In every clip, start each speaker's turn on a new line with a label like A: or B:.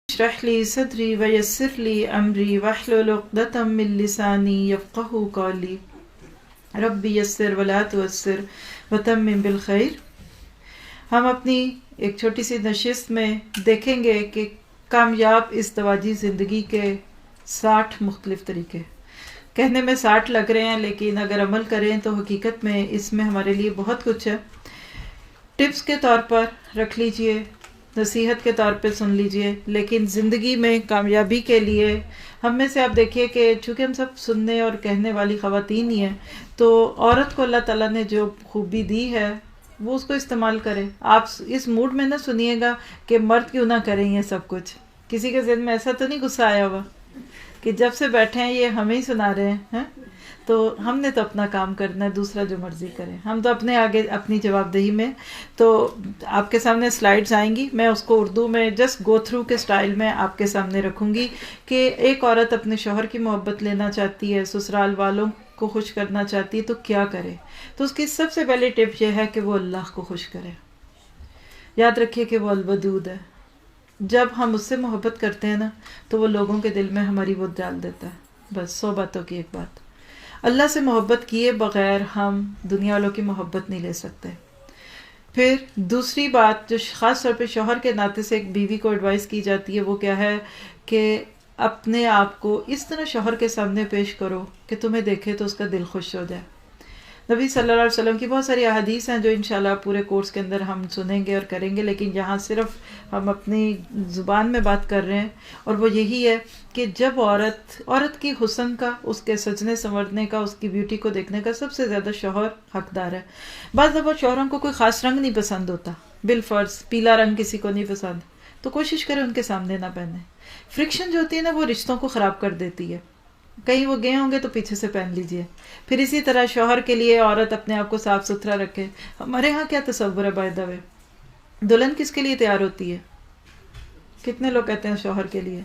A: اشرح لي صدري ويسر لي امري واحلل عقدة من لساني يفقهوا قولي ربي يسر ولا تعسر وتمم بالخير۔ ہم اپنی ایک چھوٹی سی نشست میں دیکھیں گے کہ کامیاب ازدواجی زندگی کے 60 مختلف طریقے۔ کہنے میں 60 لگ رہے ہیں، لیکن اگر عمل کریں تو حقیقت میں اس میں ہمارے لیے بہت کچھ ہے۔ ٹپس کے طور پر رکھ لیجئے، نصیحت کے طور پہ سن لیجئے، لیکن زندگی میں کامیابی کے لیے ہم میں سے آپ دیکھیے کہ چونکہ ہم سب سننے اور کہنے والی خواتین ہی ہیں، تو عورت کو اللہ تعالیٰ نے جو خوبی دی ہے وہ اس کو استعمال کرے۔ آپ اس موڈ میں نہ سنیے گا کہ مرد کیوں نہ کریں یہ سب کچھ۔ کسی کے ذہن میں ایسا تو نہیں غصہ آیا ہوا کہ جب سے بیٹھے ہیں یہ ہمیں ہی سنا رہے ہیں؟ تو ہم نے تو اپنا کام کرنا ہے، دوسرا جو مرضی کرے، ہم تو اپنے آگے اپنی جواب دہی میں۔ تو آپ کے سامنے سلائیڈز آئیں گی، میں اس کو اردو میں جسٹ گو تھرو کے سٹائل میں آپ کے سامنے رکھوں گی کہ ایک عورت اپنے شوہر کی محبت لینا چاہتی ہے، سسرال والوں کو خوش کرنا چاہتی ہے، تو کیا کرے؟ تو اس کی سب سے پہلی ٹپ یہ ہے کہ وہ اللہ کو خوش کرے۔ یاد رکھیے کہ وہ الودود ہے۔ جب ہم اس سے محبت کرتے ہیں نا تو وہ لوگوں کے دل میں ہماری وہ ڈال دیتا ہے۔ بس 100 باتوں کی ایک بات، اللہ سے محبت کیے بغیر ہم دنیا والوں کی محبت نہیں لے سکتے۔ پھر دوسری بات جو خاص طور پہ شوہر کے ناطے سے ایک بیوی کو ایڈوائز کی جاتی ہے وہ کیا ہے کہ اپنے آپ کو اس طرح شوہر کے سامنے پیش کرو کہ تمہیں دیکھے تو اس کا دل خوش ہو جائے۔ نبی صلی اللہ علیہ وسلم کی بہت ساری احادیث ہیں جو انشاءاللہ پورے کورس کے اندر ہم سنیں گے اور کریں گے، لیکن یہاں صرف ہم اپنی زبان میں بات کر رہے ہیں، اور وہ یہی ہے کہ جب عورت کی حسن کا، اس کے سجنے سنورنے کا، اس کی بیوٹی کو دیکھنے کا سب سے زیادہ شوہر حقدار ہے۔ بعض دفعہ شوہروں کو کوئی خاص رنگ نہیں پسند ہوتا، بالفرض پیلا رنگ کسی کو نہیں پسند، تو کوشش کریں ان کے سامنے نہ پہنے۔ فرکشن جو ہوتی ہے نا وہ رشتوں کو خراب کر دیتی ہے۔ کہیں وہ گئے ہوں گے تو پیچھے سے پہن لیجئے۔ پھر اسی طرح شوہر کے لیے عورت اپنے آپ کو صاف ستھرا رکھے۔ ہمارے ہاں کیا تصور ہے بائی دا وے، دلہن کس کے لیے تیار ہوتی ہے؟ کتنے لوگ کہتے ہیں شوہر کے لیے؟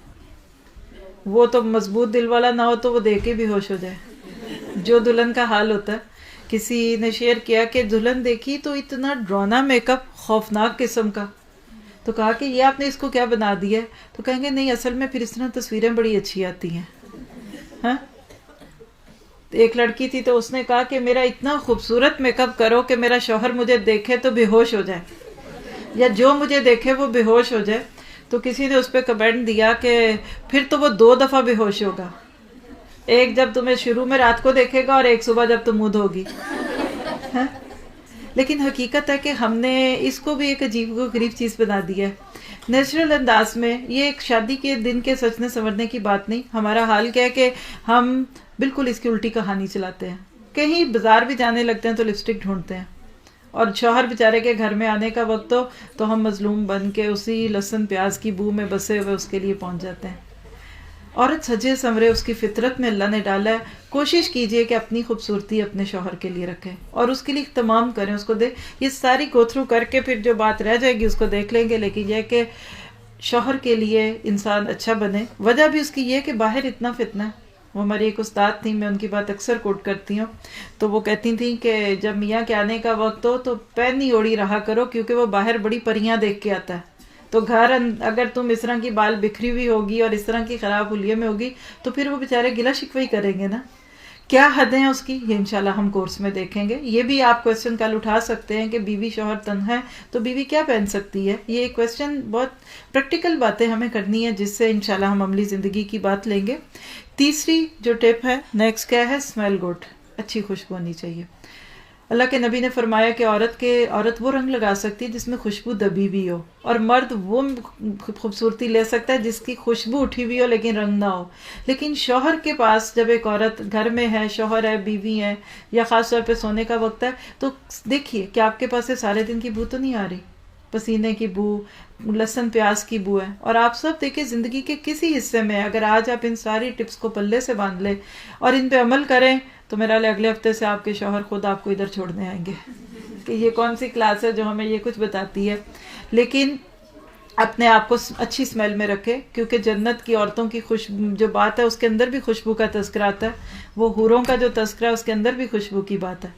A: وہ تو مضبوط دل والا نہ ہو تو وہ دیکھ کے بھی ہوش ہو جائے۔ جو دلہن کا حال ہوتا ہے، کسی نے شیئر کیا کہ دلہن دیکھی تو اتنا ڈرانا میک اپ، خوفناک قسم کا، تو کہا کہ یہ آپ نے اس کو کیا بنا دیا ہے؟ تو کہیں گے نہیں، اصل میں پھر اس طرح تصویریں بڑی اچھی آتی ہیں۔ ہاں، ایک لڑکی تھی تو اس نے کہا کہ میرا اتنا خوبصورت میک اپ کرو کہ میرا شوہر مجھے دیکھے تو بے ہوش ہو جائے، یا جو مجھے دیکھے وہ بے ہوش ہو جائے۔ تو کسی نے اس پہ کمنٹ دیا کہ پھر تو وہ 2 دفعہ بے ہوش ہوگا، ایک جب تمہیں شروع میں رات کو دیکھے گا اور ایک صبح جب تم منہ دھوگی۔ ہاں؟ لیکن حقیقت ہے کہ ہم نے اس کو بھی ایک عجیب و غریب چیز بنا دی ہے نیچرل انداز میں۔ یہ ایک شادی کے دن کے سجنے سنورنے کی بات نہیں۔ ہمارا حال کیا ہے کہ ہم بالکل اس کی الٹی کہانی چلاتے ہیں۔ کہیں بازار بھی جانے لگتے ہیں تو لپسٹک ڈھونڈتے ہیں، اور شوہر بیچارے کے گھر میں آنے کا وقت ہو تو ہم مظلوم بن کے اسی لہسن پیاز کی بو میں بسے ہوئے اس کے لیے پہنچ جاتے ہیں۔ عورت سجے سنورے اس کی فطرت میں اللہ نے ڈالا ہے۔ کوشش کیجئے کہ اپنی خوبصورتی اپنے شوہر کے لیے رکھیں اور اس کے لیے اہتمام کریں، اس کو دے۔ یہ ساری گو تھرو کر کے پھر جو بات رہ جائے گی اس کو دیکھ لیں گے، لیکن یہ کہ شوہر کے لیے انسان اچھا بنے۔ وجہ بھی اس کی یہ کہ باہر اتنا فتنہ ہے۔ وہ ہماری ایک استاد تھیں، میں ان کی بات اکثر کوٹ کرتی ہوں، تو وہ کہتی تھیں کہ جب میاں کے آنے کا وقت ہو تو پہنی اوڑی رہا کرو، کیونکہ وہ باہر بڑی پریاں دیکھ کے آتا ہے۔ تو گھر اگر تم اس طرح کی بال بکھری ہوئی ہوگی اور اس طرح کی خراب حلیے میں ہوگی تو پھر وہ بیچارے گلا شکوہ ہی کریں گے نا۔ کیا حدیں ہیں اس کی، یہ انشاءاللہ ہم کورس میں دیکھیں گے۔ یہ بھی آپ کویسچن کل اٹھا سکتے ہیں کہ بیوی شوہر تنہا ہے تو بیوی کیا پہن سکتی ہے۔ یہ کویسچن بہت پریکٹیکل باتیں ہمیں کرنی ہے جس سے انشاءاللہ ہم عملی زندگی کی بات لیں گے۔ تیسری جو ٹپ ہے نیکسٹ کیا ہے؟ اسمیل گڈ، اچھی خوشبو ہونی چاہیے۔ اللہ کے نبی نے فرمایا کہ عورت وہ رنگ لگا سکتی ہے جس میں خوشبو دبی بھی ہو، اور مرد وہ خوبصورتی لے سکتا ہے جس کی خوشبو اٹھی ہوئی ہو لیکن رنگ نہ ہو۔ لیکن شوہر کے پاس جب ایک عورت گھر میں ہے، شوہر ہے، بیوی ہے، یا خاص طور پہ سونے کا وقت ہے، تو دیکھیے کہ آپ کے پاس سے سارے دن کی بو تو نہیں آ رہی، پسینے کی بو، لہسن پیاز کی بو ہے۔ اور آپ سب دیکھیں زندگی کے کسی حصے میں اگر آج آپ ان ساری ٹپس کو پلے سے باندھ لیں اور ان پہ عمل کریں تو میرا اگلے ہفتے سے آپ کے شوہر خود آپ کو ادھر چھوڑنے آئیں گے کہ یہ کون سی کلاس ہے جو ہمیں یہ کچھ بتاتی ہے۔ لیکن اپنے آپ کو اچھی اسمیل میں رکھے، کیونکہ جنت کی عورتوں کی جو بات ہے اس کے اندر بھی خوشبو کا تذکرہ آتا ہے، وہ حوروں کا جو تذکرہ ہے اس کے اندر بھی خوشبو کی بات ہے۔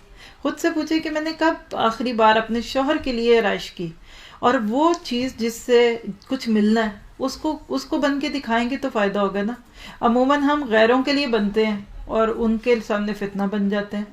A: خود سے پوچھے کہ میں نے کب آخری بار اپنے شوہر کے لیے رائش کی، اور وہ چیز جس سے کچھ ملنا ہے اس کو بن کے دکھائیں گے تو فائدہ ہوگا نا. عموماً ہم غیروں کے لیے بنتے ہیں اور ان کے سامنے فتنہ بن جاتے ہیں.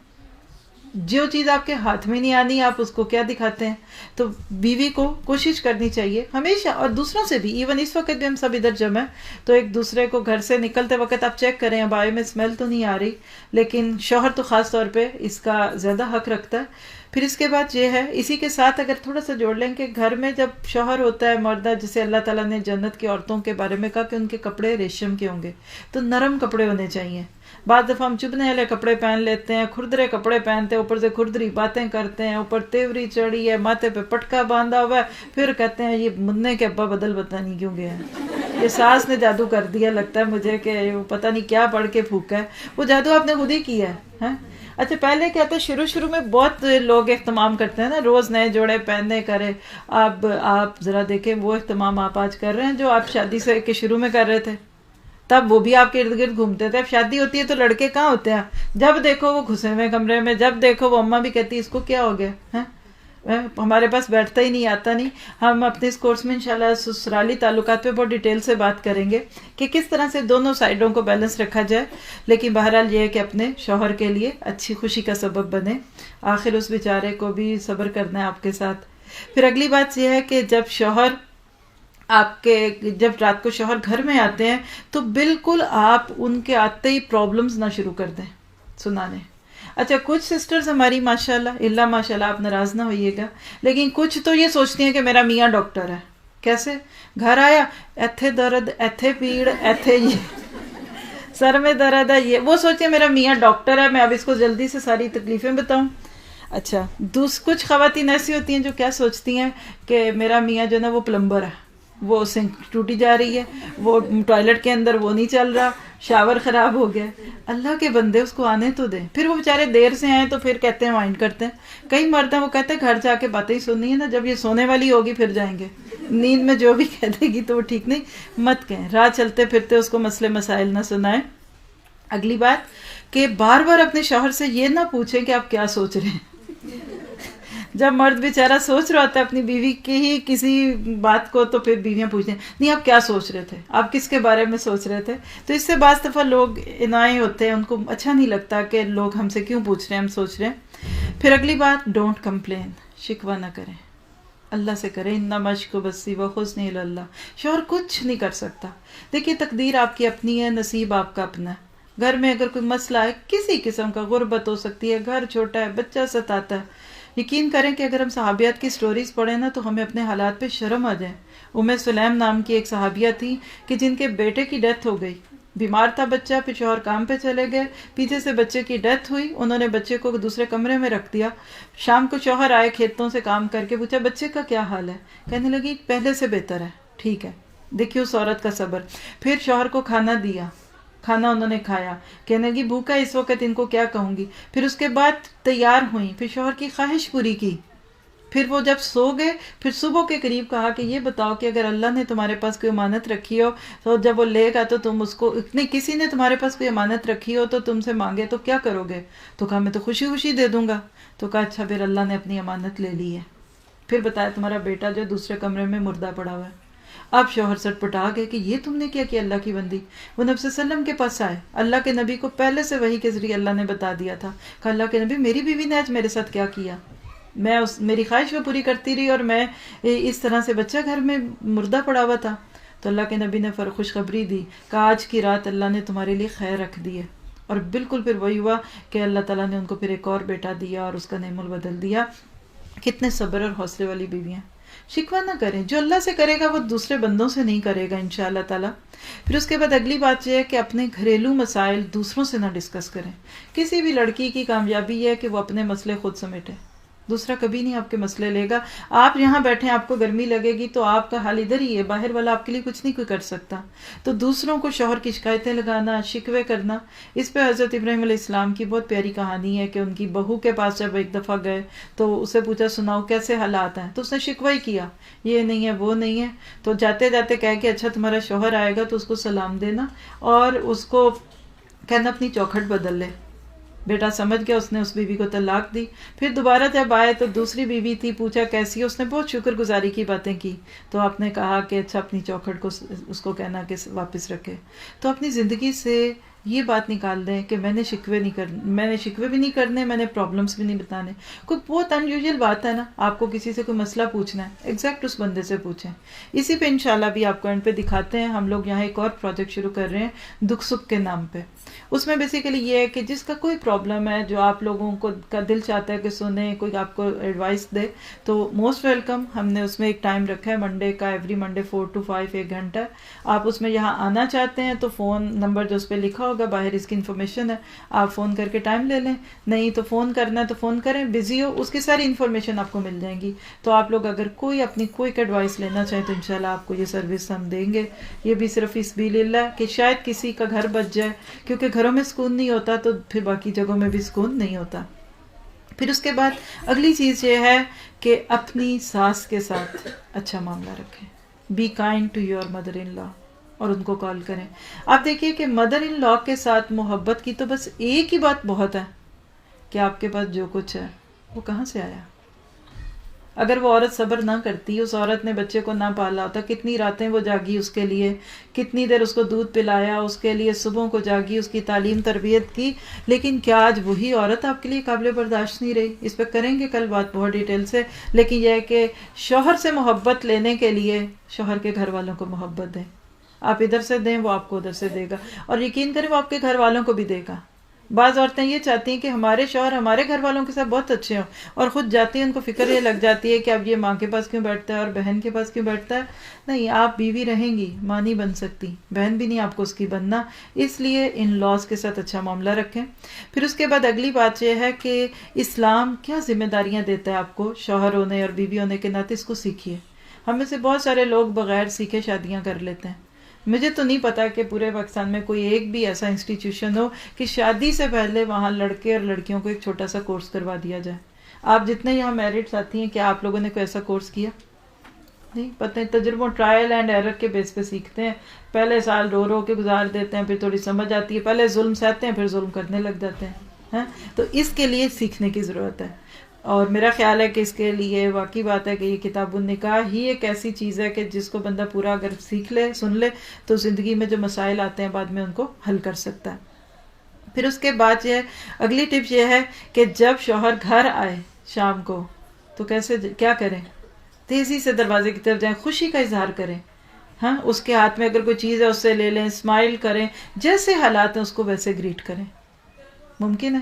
A: جو چیز آپ کے ہاتھ میں نہیں آنی آپ اس کو کیا دکھاتے ہیں. تو بیوی کو کوشش کرنی چاہیے ہمیشہ, اور دوسروں سے بھی. ایون اس وقت بھی ہم سب ادھر جمع ہیں تو ایک دوسرے کو گھر سے نکلتے وقت آپ چیک کریں ابائے میں اسمیل تو نہیں آ رہی, لیکن شوہر تو خاص طور پہ اس کا زیادہ حق رکھتا ہے. پھر اس کے بعد یہ ہے, اسی کے ساتھ اگر تھوڑا سا جوڑ لیں کہ گھر میں جب شوہر ہوتا ہے مردہ, جسے اللہ تعالیٰ نے جنت کی عورتوں کے بارے میں کہا کہ ان کے کپڑے ریشم کے ہوں گے, تو نرم کپڑے ہونے چاہیے. بعض دفعہ ہم چبھنے والے کپڑے پہن لیتے ہیں, کھردرے کپڑے پہنتے ہیں, اوپر سے کھردری باتیں کرتے ہیں, اوپر تیوری چڑھی ہے, ماتھے پہ پٹکا باندھا ہوا ہے, پھر کہتے ہیں یہ مننے کے ابا بدل پتہ نہیں کیوں گیا ہے, یہ ساس نے جادو کر دیا لگتا ہے مجھے کہ پتہ نہیں کیا پڑھ کے پھونکا ہے. وہ جادو آپ نے خود ہی کیا ہے. اچھا پہلے کہتے ہیں شروع میں بہت لوگ اہتمام کرتے ہیں نا, روز نئے جوڑے پہننے کرے. اب آپ ذرا دیکھیں وہ اہتمام آپ آج کر رہے ہیں جو آپ شادی سے کے شروع میں کر رہے تھے, تب وہ بھی آپ کے ارد گرد گھومتے تھے. اب شادی ہوتی ہے تو لڑکے کہاں ہوتے ہیں, جب دیکھو وہ گھسے ہوئے کمرے میں, جب دیکھو وہ اماں بھی کہتی اس کو کیا ہو گیا ہے, ہمارے پاس بیٹھتا ہی نہیں, آتا نہیں. ہم اپنے اس کورس میں انشاءاللہ سسرالی تعلقات پہ بہت ڈیٹیل سے بات کریں گے کہ کس طرح سے دونوں سائڈوں کو بیلنس رکھا جائے. لیکن بہرحال یہ ہے کہ اپنے شوہر کے لیے اچھی خوشی کا سبب بنے, آخر اس بیچارے کو بھی صبر کرنا ہے آپ کے ساتھ. پھر اگلی بات یہ ہے کہ جب رات کو شوہر گھر میں آتے ہیں تو بالکل آپ ان کے آتے ہی پرابلمز نہ شروع کر دیں سنانے. اچھا کچھ سسٹرز ہماری ماشاءاللہ ماشاءاللہ آپ ناراض نہ ہوئیے گا, لیکن کچھ تو یہ سوچتی ہیں کہ میرا میاں ڈاکٹر ہے. کیسے؟ گھر آیا ایتھے درد, ایتھے پیڑ, ایتھے یہ سر میں درد ہے, یہ وہ سوچے میرا میاں ڈاکٹر ہے, میں اب اس کو جلدی سے ساری تکلیفیں بتاؤں. اچھا کچھ خواتین ایسی ہوتی ہیں جو کیا سوچتی ہیں کہ میرا میاں جو نا وہ پلمبر ہے, وہ سنک ٹوٹی جا رہی ہے, وہ ٹوائلٹ کے اندر وہ نہیں چل رہا, شاور خراب ہو گیا. اللہ کے بندے اس کو آنے تو دیں. پھر وہ بیچارے دیر سے آئیں تو پھر کہتے ہیں مائنڈ کرتے ہیں. کئی مرد ہیں وہ کہتے ہیں گھر جا کے باتیں ہی سننی ہے نا, جب یہ سونے والی ہوگی پھر جائیں گے. نیند میں جو بھی کہہ دے گی تو وہ ٹھیک نہیں, مت کہیں. راہ چلتے پھرتے اس کو مسئلے مسائل نہ سنائیں. اگلی بات کہ بار بار اپنے شوہر سے یہ نہ پوچھیں کہ آپ کیا سوچ رہے ہیں. جب مرد بیچارہ سوچ رہا ہوتا ہے اپنی بیوی کی ہی کسی بات کو, تو پھر بیویاں پوچھتے ہیں نہیں آپ کیا سوچ رہے تھے, آپ کس کے بارے میں سوچ رہے تھے. تو اس سے بعض دفعہ لوگ انائے ہوتے ہیں, ان کو اچھا نہیں لگتا کہ لوگ ہم سے کیوں پوچھ رہے ہیں, ہم سوچ رہے ہیں. پھر اگلی بات ڈونٹ کمپلین, شکوہ نہ کریں, اللہ سے کریں. انما اشکو بثی وحزنی الی اللہ. شوہر کچھ نہیں کر سکتا. دیکھیے تقدیر آپ کی اپنی ہے, نصیب آپ کا اپنا ہے. گھر میں اگر کوئی مسئلہ ہے کسی قسم کا, غربت ہو سکتی ہے, گھر چھوٹا ہے, بچہ ستاتا ہے, یقین کریں کہ اگر ہم صحابیات کی سٹوریز پڑھیں نا تو ہمیں اپنے حالات پہ شرم آ جائے. سلیم نام کی ایک صحابیہ تھی کہ جن کے بیٹے کی ڈیتھ ہو گئی, بیمار تھا بچہ, پھر شوہر کام پہ چلے گئے, پیچھے سے بچے کی ڈیتھ ہوئی, انہوں نے بچے کو دوسرے کمرے میں رکھ دیا. شام کو شوہر آئے کھیتوں سے کام کر کے, پوچھا بچے کا کیا حال ہے, کہنے لگی پہلے سے بہتر ہے, ٹھیک ہے. دیکھیے اس عورت کا صبر. پھر شوہر کو کھانا دیا, کھانا انہوں نے کھایا, کہنے لگی بھوکا اس وقت ان کو کیا کہوں گی. پھر اس کے بعد تیار ہوئیں, پھر شوہر کی خواہش پوری کی. پھر وہ جب سو گئے, پھر صبح کے قریب کہا کہ یہ بتاؤ کہ اگر اللہ نے تمہارے پاس کوئی امانت رکھی ہو تو جب وہ لے گا تو تم اس کو, اتنی کسی نے تمہارے پاس کوئی امانت رکھی ہو تو تم سے مانگے تو کیا کرو گے. تو کہا میں تو خوشی خوشی دے دوں گا. تو کہا اچھا پھر اللہ نے اپنی امانت لے لی ہے. پھر بتایا تمہارا بیٹا جو دوسرے کمرے میں مردہ پڑا ہوا ہے. اب شوہر سٹ پٹا گئے کہ یہ تم نے کیا کیا اللہ کی بندی. وہ نبی صلی اللہ علیہ وسلم کے پاس آئے, اللہ کے نبی کو پہلے سے وحی کے ذریعے اللہ نے بتا دیا تھا. کہ اللہ کے نبی میری بیوی نے آج میرے ساتھ کیا کیا, میں میری خواہش وہ پوری کرتی رہی اور میں اس طرح سے بچہ گھر میں مردہ پڑا ہوا تھا. تو اللہ کے نبی نے خوشخبری دی کہ آج کی رات اللہ نے تمہارے لیے خیر رکھ دی ہے. اور بالکل پھر وہی ہوا کہ اللہ تعالیٰ نے ان کو پھر ایک اور بیٹا دیا اور اس کا نعم البدل دیا. کتنے صبر اور حوصلے والی بیویاں. شکوہ نہ کریں, جو اللہ سے کرے گا وہ دوسرے بندوں سے نہیں کرے گا انشاءاللہ تعالیٰ. پھر اس کے بعد اگلی بات یہ ہے کہ اپنے گھریلو مسائل دوسروں سے نہ ڈسکس کریں. کسی بھی لڑکی کی کامیابی یہ ہے کہ وہ اپنے مسئلے خود سمیٹے, دوسرا کبھی نہیں آپ کے مسئلے لے گا. آپ یہاں بیٹھیں, آپ کو گرمی لگے گی تو آپ کا حال ادھر ہی ہے, باہر والا آپ کے لیے کچھ نہیں کوئی کر سکتا. تو دوسروں کو شوہر کی شکایتیں لگانا, شکوے کرنا, اس پہ حضرت ابراہیم علیہ السلام کی بہت پیاری کہانی ہے کہ ان کی بہو کے پاس جب ایک دفعہ گئے تو اسے پوچھا سناؤ کیسے حالات ہیں, تو اس نے شکوہ ہی کیا, یہ نہیں ہے وہ نہیں ہے. تو جاتے جاتے کہہ کہ اچھا تمہارا شوہر آئے گا تو اس کو سلام دینا اور اس کو کہنا اپنی چوکھٹ بدل لے. بیٹا سمجھ گیا، اس نے اس بیوی کو طلاق دی. پھر دوبارہ جب آئے تو دوسری بیوی تھی، پوچھا کیسی ہے، اس نے بہت شکر گزاری کی باتیں کی. تو آپ نے کہا کہ اچھا اپنی چوکھٹ کو اس کو کہنا کہ واپس رکھے. تو اپنی زندگی سے یہ بات نکال دیں کہ میں نے شکوے بھی نہیں کرنے، میں نے پرابلمس بھی نہیں بتانے. کوئی بہت ان یوزول بات ہے نا، آپ کو کسی سے کوئی مسئلہ پوچھنا ہے، ایگزیکٹ اس بندے سے پوچھیں. اسی پہ انشاءاللہ بھی آپ کو اینڈ پہ دکھاتے ہیں. ہم لوگ یہاں ایک اور پروجیکٹ شروع کر رہے ہیں دکھ سکھ کے نام پہ. اس میں بیسیکلی یہ ہے کہ جس کا کوئی پرابلم ہے، جو آپ لوگوں کو کا دل چاہتا ہے کہ سنیں، کوئی آپ کو ایڈوائس دے، تو موسٹ ویلکم. ہم نے اس میں ایک ٹائم رکھا ہے منڈے کا، ایوری منڈے 4 to 5 1 گھنٹہ. آپ اس میں یہاں آنا چاہتے ہیں تو فون نمبر جو اس پہ لکھا ہوگا باہر اس کی انفارمیشن ہے، آپ فون کر کے ٹائم لے لیں. نہیں تو فون کرنا ہے تو فون کریں، بزی ہو اس کی ساری انفارمیشن آپ کو مل جائیں گی. تو آپ لوگ اگر کوئی اپنی کوئک ایڈوائس لینا چاہیں تو انشاءاللہ آپ کو یہ سروس ہم دیں گے. یہ بھی صرف اس سبیل اللہ کہ شاید کسی کا گھر بچ جائے، کیونکہ گھروں میں سکون نہیں ہوتا تو پھر باقی جگہوں میں بھی سکون نہیں ہوتا. پھر اس کے بعد اگلی چیز یہ ہے کہ اپنی ساس کے ساتھ اچھا معاملہ رکھیں. Be kind to your mother in law, اور ان کو کال کریں. آپ دیکھیے کہ مدر ان لا کے ساتھ محبت کی تو بس ایک ہی بات بہت ہے کہ آپ کے پاس جو کچھ ہے وہ کہاں سے آیا. اگر وہ عورت صبر نہ کرتی، اس عورت نے بچے کو نہ پالا ہوتا، کتنی راتیں وہ جاگی اس کے لیے، کتنی دیر اس کو دودھ پلایا اس کے لیے، صبح کو جاگی اس کی تعلیم تربیت کی. لیکن کیا آج وہی عورت آپ کے لیے قابل برداشت نہیں رہی؟ اس پہ کریں گے کل بات بہت ڈیٹیل سے. لیکن یہ ہے کہ شوہر سے محبت لینے کے لیے شوہر کے گھر والوں کو محبت دیں. آپ ادھر سے دیں، وہ آپ کو ادھر سے دے گا، اور یقین کریں وہ آپ کے گھر والوں کو بھی دے گا. بعض عورتیں یہ چاہتی ہیں کہ ہمارے شوہر ہمارے گھر والوں کے ساتھ بہت اچھے ہوں، اور خود جاتی ہیں ان کو فکر یہ لگ جاتی ہے کہ اب یہ ماں کے پاس کیوں بیٹھتا ہے اور بہن کے پاس کیوں بیٹھتا ہے. نہیں، آپ بیوی رہیں گی، ماں نہیں بن سکتی، بہن بھی نہیں آپ کو اس کی بننا. اس لیے ان لاز کے ساتھ اچھا معاملہ رکھیں. پھر اس کے بعد اگلی بات یہ ہے کہ اسلام کیا ذمہ داریاں دیتا ہے آپ کو شوہر ہونے اور بیوی ہونے کے ناطے، اس کو سیکھیے. ہم میں سے بہت سارے لوگ بغیر سیکھے شادیاں کر لیتے ہیں. مجھے تو نہیں پتا کہ پورے پاکستان میں کوئی ایک بھی ایسا انسٹیٹیوشن ہو کہ شادی سے پہلے وہاں لڑکے اور لڑکیوں کو ایک چھوٹا سا کورس کروا دیا جائے. آپ جتنے یہاں میرٹ ساتھی ہیں، کیا آپ لوگوں نے کوئی ایسا کورس کیا؟ نہیں پتہ. تجربوں ٹرائل اینڈ ایرر کے بیس پہ سیکھتے ہیں. پہلے سال رو رو کے گزار دیتے ہیں، پھر تھوڑی سمجھ آتی ہے، پہلے ظلم سہتے ہیں، پھر ظلم کرنے لگ جاتے ہیں. تو اس کے لیے سیکھنے کی ضرورت ہے. اور میرا خیال ہے کہ اس کے لیے واقعی بات ہے کہ یہ کتاب النکاح ہی ایک ایسی چیز ہے کہ جس کو بندہ پورا اگر سیکھ لے، سن لے، تو زندگی میں جو مسائل آتے ہیں بعد میں ان کو حل کر سکتا ہے. پھر اس کے بعد یہ اگلی ٹپ یہ ہے کہ جب شوہر گھر آئے شام کو تو کیا کریں؟ تیزی سے دروازے کی طرف جائیں، خوشی کا اظہار کریں. اس کے ہاتھ میں اگر کوئی چیز ہے اس سے لے لیں، اسمائل کریں، جیسے حالات ہیں اس کو ویسے گریٹ کریں. ممکن ہے؟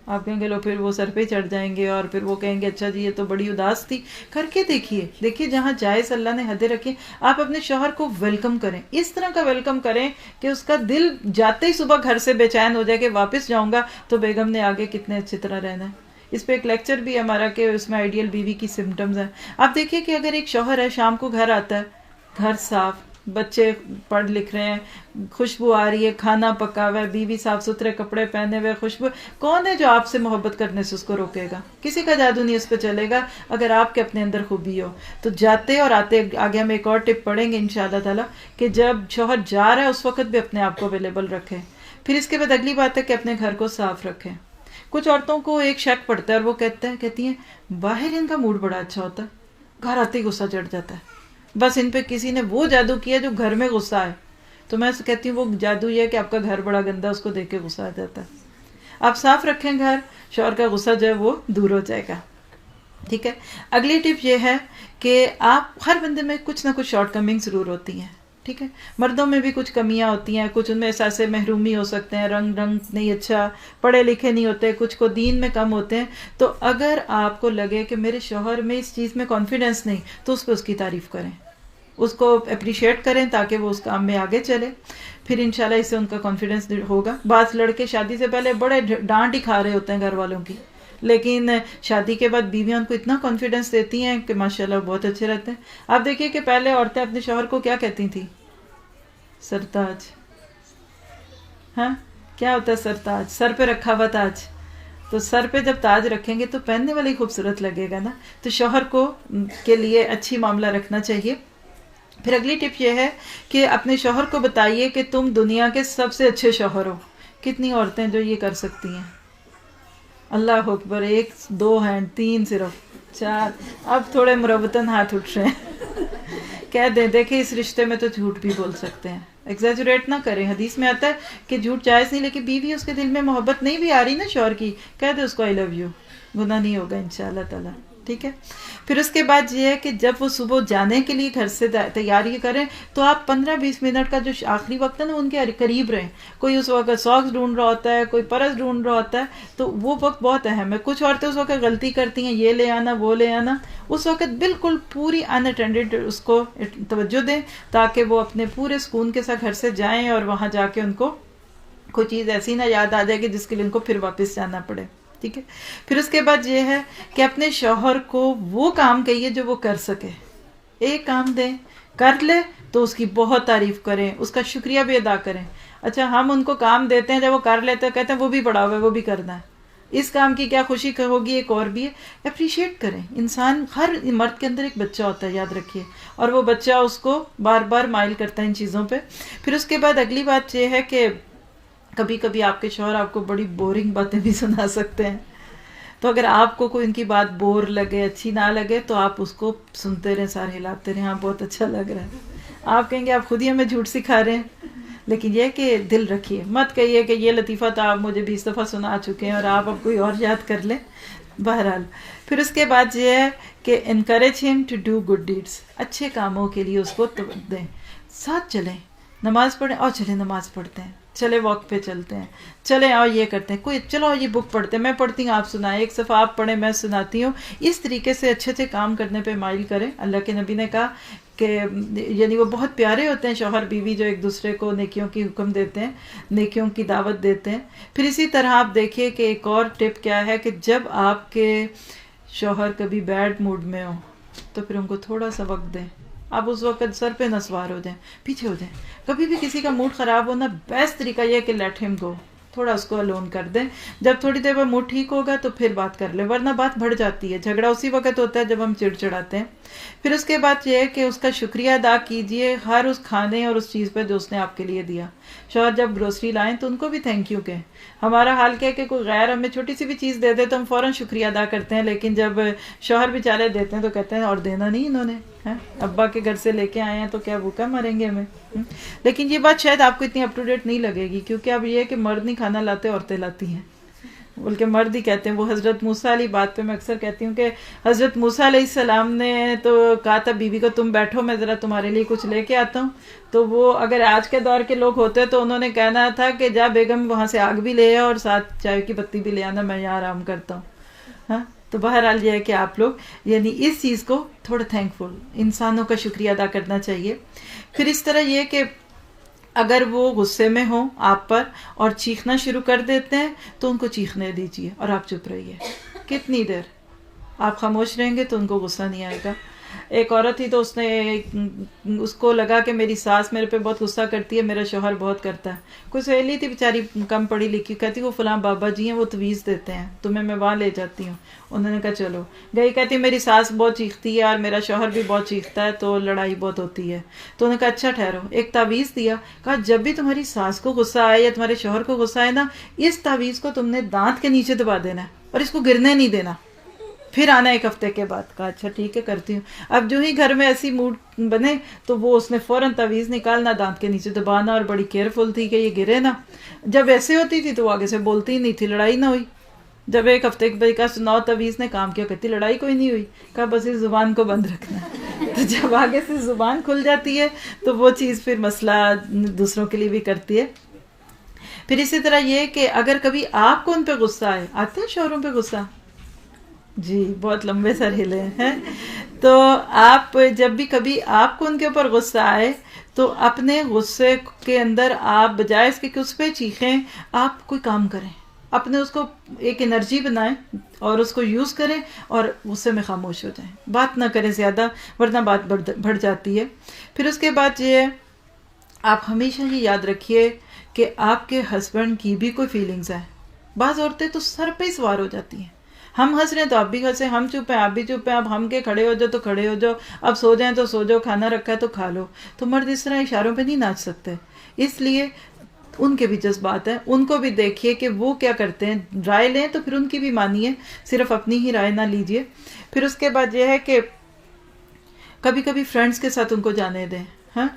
A: آپ کہیں گے لو پھر وہ سر پہ چڑھ جائیں گے اور پھر وہ کہیں گے اچھا جی یہ تو بڑی اداس تھی. کر کے دیکھیے جہاں جائز اللہ نے حدیں رکھی، آپ اپنے شوہر کو ویلکم کریں. اس طرح کا ویلکم کریں کہ اس کا دل جاتے ہی صبح گھر سے بے چین ہو جائے کہ واپس جاؤں گا تو بیگم نے آگے کتنے اچھی طرح رہنا ہے. اس پہ ایک لیکچر بھی ہمارا کہ اس میں آئیڈیل بیوی کی سمٹمز ہیں. آپ دیکھیے کہ اگر ایک شوہر ہے شام کو گھر آتا ہے، گھر صاف، بچے پڑھ لکھ رہے ہیں، خوشبو آ رہی ہے، کھانا پکا ہوا ہے، بیوی صاف ستھرے کپڑے پہنے ہوئے، خوشبو، کون ہے جو آپ سے محبت کرنے سے اس کو روکے گا؟ کسی کا جادو نہیں اس پہ چلے گا اگر آپ کے اپنے اندر خوبی ہو. تو جاتے اور آتے آگے ہم ایک اور ٹپ پڑھیں گے انشاءاللہ تعالیٰ کہ جب شوہر جا رہا ہے اس وقت بھی اپنے آپ کو اویلیبل رکھیں. پھر اس کے بعد اگلی بات ہے کہ اپنے گھر کو صاف رکھیں. کچھ عورتوں کو ایک شک پڑتا ہے اور وہ کہتی ہیں باہر ان کا موڈ بڑا اچھا ہوتا ہے، گھر آتے ہی غصہ چڑھ جاتا ہے، بس ان پہ کسی نے وہ جادو کیا جو گھر میں غصہ آئے. تو میں کہتی ہوں وہ جادو یہ ہے کہ آپ کا گھر بڑا گندا، اس کو دیکھ کے غصہ آ جاتا ہے. آپ صاف رکھیں گھر، شوہر کا غصہ جو ہے وہ دور ہو جائے گا. ٹھیک ہے. اگلی ٹپ یہ ہے کہ آپ ہر بندے میں کچھ نہ کچھ شارٹ کمنگ ضرور ہوتی ہیں. ٹھیک ہے. مردوں میں بھی کچھ کمیاں ہوتی ہیں، کچھ ان میں احساس محرومی ہو سکتے ہیں، رنگ نہیں اچھا، پڑھے لکھے نہیں ہوتے، کچھ کو دین میں کم ہوتے ہیں. تو اگر آپ کو لگے کہ میرے شوہر میں اس چیز میں کانفیڈنس نہیں تو اس پہ اس کی تعریف کریں، اس کو اپریشیٹ کریں تاکہ وہ اس کام میں آگے چلے. پھر انشاءاللہ اس سے ان کا کانفیڈنس ہوگا. بعض لڑکے شادی سے پہلے بڑے ڈانٹ ہی کھا رہے ہوتے ہیں گھر والوں کی، لیکن شادی کے بعد بیویاں ان کو اتنا کانفیڈنس دیتی ہیں کہ ماشاءاللہ بہت اچھے رہتے ہیں. آپ دیکھیے کہ پہلے عورتیں اپنے شوہر کو کیا کہتی تھیں؟ سرتاج. کیا ہوتا ہے سرتاج؟ سر پہ رکھا ہوا تاج. تو سر پہ جب تاج رکھیں گے تو پہننے والی خوبصورت لگے گا نا. تو شوہر کو کے لیے اچھی معاملہ رکھنا چاہیے. پھر اگلی ٹپ یہ ہے کہ اپنے شوہر کو بتائیے کہ تم دنیا کے سب سے اچھے شوہر ہو. کتنی عورتیں جو یہ کر سکتی ہیں؟ اللہ اکبر، 1 2 ہینڈ 3 صرف 4، اب تھوڑے مربتاً ہاتھ اٹھ رہے ہیں کہہ دیں دیکھیں اس رشتے میں تو جھوٹ بھی بول سکتے ہیں، ایگزیجریٹ نہ کریں. حدیث میں آتا ہے کہ جھوٹ جائز نہیں، لیکن بیوی اس کے دل میں محبت نہیں بھی آ رہی نا شوہر کی، کہہ دے اس کو آئی لو یو، گناہ نہیں ہوگا انشاءاللہ تعالیٰ. ٹھیک ہے. پھر اس کے بعد یہ ہے کہ جب وہ صبح جانے کے لیے گھر سے تیاری کریں تو آپ 15-20 منٹ کا جو آخری وقت ہے نا ان کے قریب رہیں. کوئی اس وقت ساکس ڈھونڈ رہا ہوتا ہے، کوئی پرس ڈھونڈ رہا ہوتا ہے، تو وہ وقت بہت اہم ہے. کچھ عورتیں اس وقت غلطی کرتی ہیں، یہ لے آنا وہ لے آنا، اس وقت بالکل پوری ان اٹینڈڈ اس کو توجہ دیں تاکہ وہ اپنے پورے سکون کے ساتھ گھر سے جائیں اور وہاں جا کے ان کو کوئی چیز ایسی نہ یاد آ جائے گی جس کے لیے ان کو پھر واپس جانا پڑے. ٹھیک ہے. پھر اس کے بعد یہ ہے کہ اپنے شوہر کو وہ کام کہیے جو وہ کر سکے. ایک کام دیں کر لے تو اس کی بہت تعریف کریں، اس کا شکریہ بھی ادا کریں. اچھا ہم ان کو کام دیتے ہیں، جب وہ کر لیتے ہیں کہتے ہیں وہ بھی بڑا ہوا ہے وہ بھی کرنا ہے، اس کام کی کیا خوشی ہوگی. ایک اور بھی ہے، اپریشیٹ کریں. انسان، ہر مرد کے اندر ایک بچہ ہوتا ہے، یاد رکھیے، اور وہ بچہ اس کو بار بار مائل کرتا ہے ان چیزوں پہ. پھر اس کے بعد اگلی بات یہ ہے کہ کبھی کبھی آپ کے شوہر آپ کو بڑی بورنگ باتیں بھی سنا سکتے ہیں، تو اگر آپ کو کوئی ان کی بات بور لگے، اچھی نہ لگے، تو آپ اس کو سنتے رہیں، سارے ہلاتے رہیں، ہاں بہت اچھا لگ رہا ہے. آپ کہیں گے آپ خود ہی ہمیں جھوٹ سکھا رہے ہیں. لیکن یہ کہ دل رکھیے، مت کہیے کہ یہ لطیفہ تو آپ مجھے 20 دفعہ سنا چکے ہیں اور آپ اب کوئی اور یاد کر لیں. بہرحال پھر اس کے بعد یہ ہے کہ انکریج ہم ٹو ڈو گڈ ڈیڈس، اچھے کاموں کے لیے اس کو دیں. ساتھ چلیں، نماز پڑھیں، اور چلیں نماز پڑھتے ہیں، چلے واک پہ چلتے ہیں، چلے اور یہ کرتے ہیں، کوئی چلو یہ بک پڑھتے ہیں، میں پڑھتی ہوں آپ سنائیں، ایک صفحہ آپ پڑھیں میں سناتی ہوں. اس طریقے سے اچھے اچھے کام کرنے پہ مائل کریں. اللہ کے نبی نے کہا کہ یعنی وہ بہت پیارے ہوتے ہیں شوہر بیوی جو ایک دوسرے کو نیکیوں کی حکم دیتے ہیں، نیکیوں کی دعوت دیتے ہیں. پھر اسی طرح آپ دیکھیے کہ ایک اور ٹپ کیا ہے کہ جب آپ کے شوہر کبھی بیڈ موڈ میں ہوں تو پھر ان کو تھوڑا سا وقت دیں. آپ اس وقت سر پہ نہ سوار ہو جائیں، پیچھے ہو جائیں. کبھی بھی کسی کا موڈ خراب ہونا، بیسٹ طریقہ یہ ہے کہ لیٹ ہم گو، تھوڑا اس کو الون کر دیں. جب تھوڑی دیر بعد موڈ ٹھیک ہوگا تو پھر بات کر لیں، ورنہ بات بڑھ جاتی ہے. جھگڑا اسی وقت ہوتا ہے جب ہم چڑچڑاتے ہیں. پھر اس کے بعد یہ ہے کہ اس کا شکریہ ادا کیجئے ہر اس کھانے اور اس چیز پہ جو اس نے آپ کے لیے دیا. شوہر جب گروسری لائیں تو ان کو بھی تھینک یو کہیں. ہمارا حال کیا ہے کہ کوئی غیر ہمیں چھوٹی سی بھی چیز دے دے تو ہم فوراً شکریہ ادا کرتے ہیں، لیکن جب شوہر بیچارے دیتے ہیں تو کہتے ہیں اور دینا نہیں انہوں نے، ابا کے گھر سے لے کے آئے ہیں تو کیا بھوکا مریں گے ہمیں. لیکن یہ بات شاید آپ کو اتنی اپ ٹو ڈیٹ نہیں لگے گی، کیونکہ اب یہ ہے کہ مرد نہیں کھانا لاتے، عورتیں لاتی ہیں، بلکہ مرد ہی کہتے ہیں. وہ حضرت موسیٰ علیہ بات پہ میں اکثر کہتی ہوں کہ حضرت موسیٰ علیہ السلام نے تو کہا تھا بیوی کو تم بیٹھو میں ذرا تمہارے لیے کچھ لے کے آتا ہوں، تو وہ اگر آج کے دور کے لوگ ہوتے تو انہوں نے کہنا تھا کہ جا بیگم وہاں سے آگ بھی لے آ اور ساتھ چائے کی پتی بھی لے آنا، میں یہاں آرام کرتا ہوں. ہاں تو بہرحال یہ ہے کہ آپ لوگ یعنی اس چیز کو تھوڑا تھینکفل، انسانوں کا شکریہ ادا کرنا چاہیے. پھر اس طرح یہ کہ اگر وہ غصے میں ہوں آپ پر اور چیخنا شروع کر دیتے ہیں تو ان کو چیخنے دیجیے اور آپ چپ رہیے. کتنی دیر آپ خاموش رہیں گے تو ان کو غصہ نہیں آئے گا. ایک عورت تھی تو اس کو لگا کہ میری ساس میرے پہ بہت غصہ کرتی ہے، میرا شوہر بہت کرتا ہے. کوئی سہیلی تھی بیچاری کم پڑھی لکھی، کہتی وہ فلاں بابا جی ہیں وہ تویز دیتے ہیں، تمہیں میں وہاں لے جاتی ہوں. انہوں نے کہا چلو گئی. کہتی میری ساس بہت چیختی ہے اور میرا شوہر بھی بہت چیختا ہے تو لڑائی بہت ہوتی ہے. تو انہوں نے کہا اچھا ٹھہرو، ایک تعویذ دیا. کہا جب بھی تمہاری ساس کو غصہ آئے یا تمہارے شوہر کو غصہ آئے نا، اس تعویذ کو تم نے دانت کے نیچے دبا دینا ہے اور اس کو گرنے نہیں دینا، پھر آنا 1 ہفتے کے بعد. کہا اچھا ٹھیک ہے کرتی ہوں. اب جو ہی گھر میں ایسی موڈ بنے تو وہ اس نے فوراً تعویذ نکالنا، دانت کے نیچے دبانا، اور بڑی کیئرفل تھی کہ یہ گرے نا. جب ایسے ہوتی تھی تو وہ آگے سے بولتی ہی نہیں تھی، لڑائی نہ ہوئی. جب 1 ہفتے کے بعد کہا سناؤ تعویذ نے کام کیا، کہتی لڑائی کوئی نہیں ہوئی. کہا بس اس زبان کو بند رکھنا. تو جب آگے سے زبان کھل جاتی ہے تو وہ چیز پھر مسئلہ دوسروں کے لیے بھی کرتی ہے. پھر اسی طرح یہ کہ اگر کبھی آپ کو ان پہ غصہ آئے، آتے ہیں شوہروں پہ غصہ؟ جی بہت لمبے سر ہلے ہیں. تو آپ جب بھی کبھی آپ کو ان کے اوپر غصہ آئے تو اپنے غصے کے اندر آپ بجائے اس کے کہ اس پہ چیخیں، آپ کوئی کام کریں، اپنے اس کو ایک انرجی بنائیں اور اس کو یوز کریں اور غصے میں خاموش ہو جائیں. بات نہ کریں زیادہ ورنہ بات بڑھ جاتی ہے. پھر اس کے بعد یہ آپ ہمیشہ یہ یاد رکھیے کہ آپ کے ہسبینڈ کی بھی کوئی فیلنگز ہیں. بعض عورتیں تو سر پہ ہی سوار ہو جاتی ہیں، ہم ہنس رہے ہیں تو آپ بھی ہنسیں، ہم چپ ہیں آپ بھی چپ ہیں، اب ہم کے کھڑے ہو جاؤ تو کھڑے ہو جاؤ، اب سو جائیں تو سو جاؤ، کھانا رکھا ہے تو کھا لو. تو مرد اس طرح اشاروں پہ نہیں ناچ سکتے. اس لیے ان کے بھی جذبات ہیں، ان کو بھی دیکھیے کہ وہ کیا کرتے ہیں، رائے لیں تو پھر ان کی بھی مانیے، صرف اپنی ہی رائے نہ لیجیے۔ پھر اس کے بعد یہ ہے کہ کبھی کبھی فرینڈس کے ساتھ ان کو جانے دیں، ہاں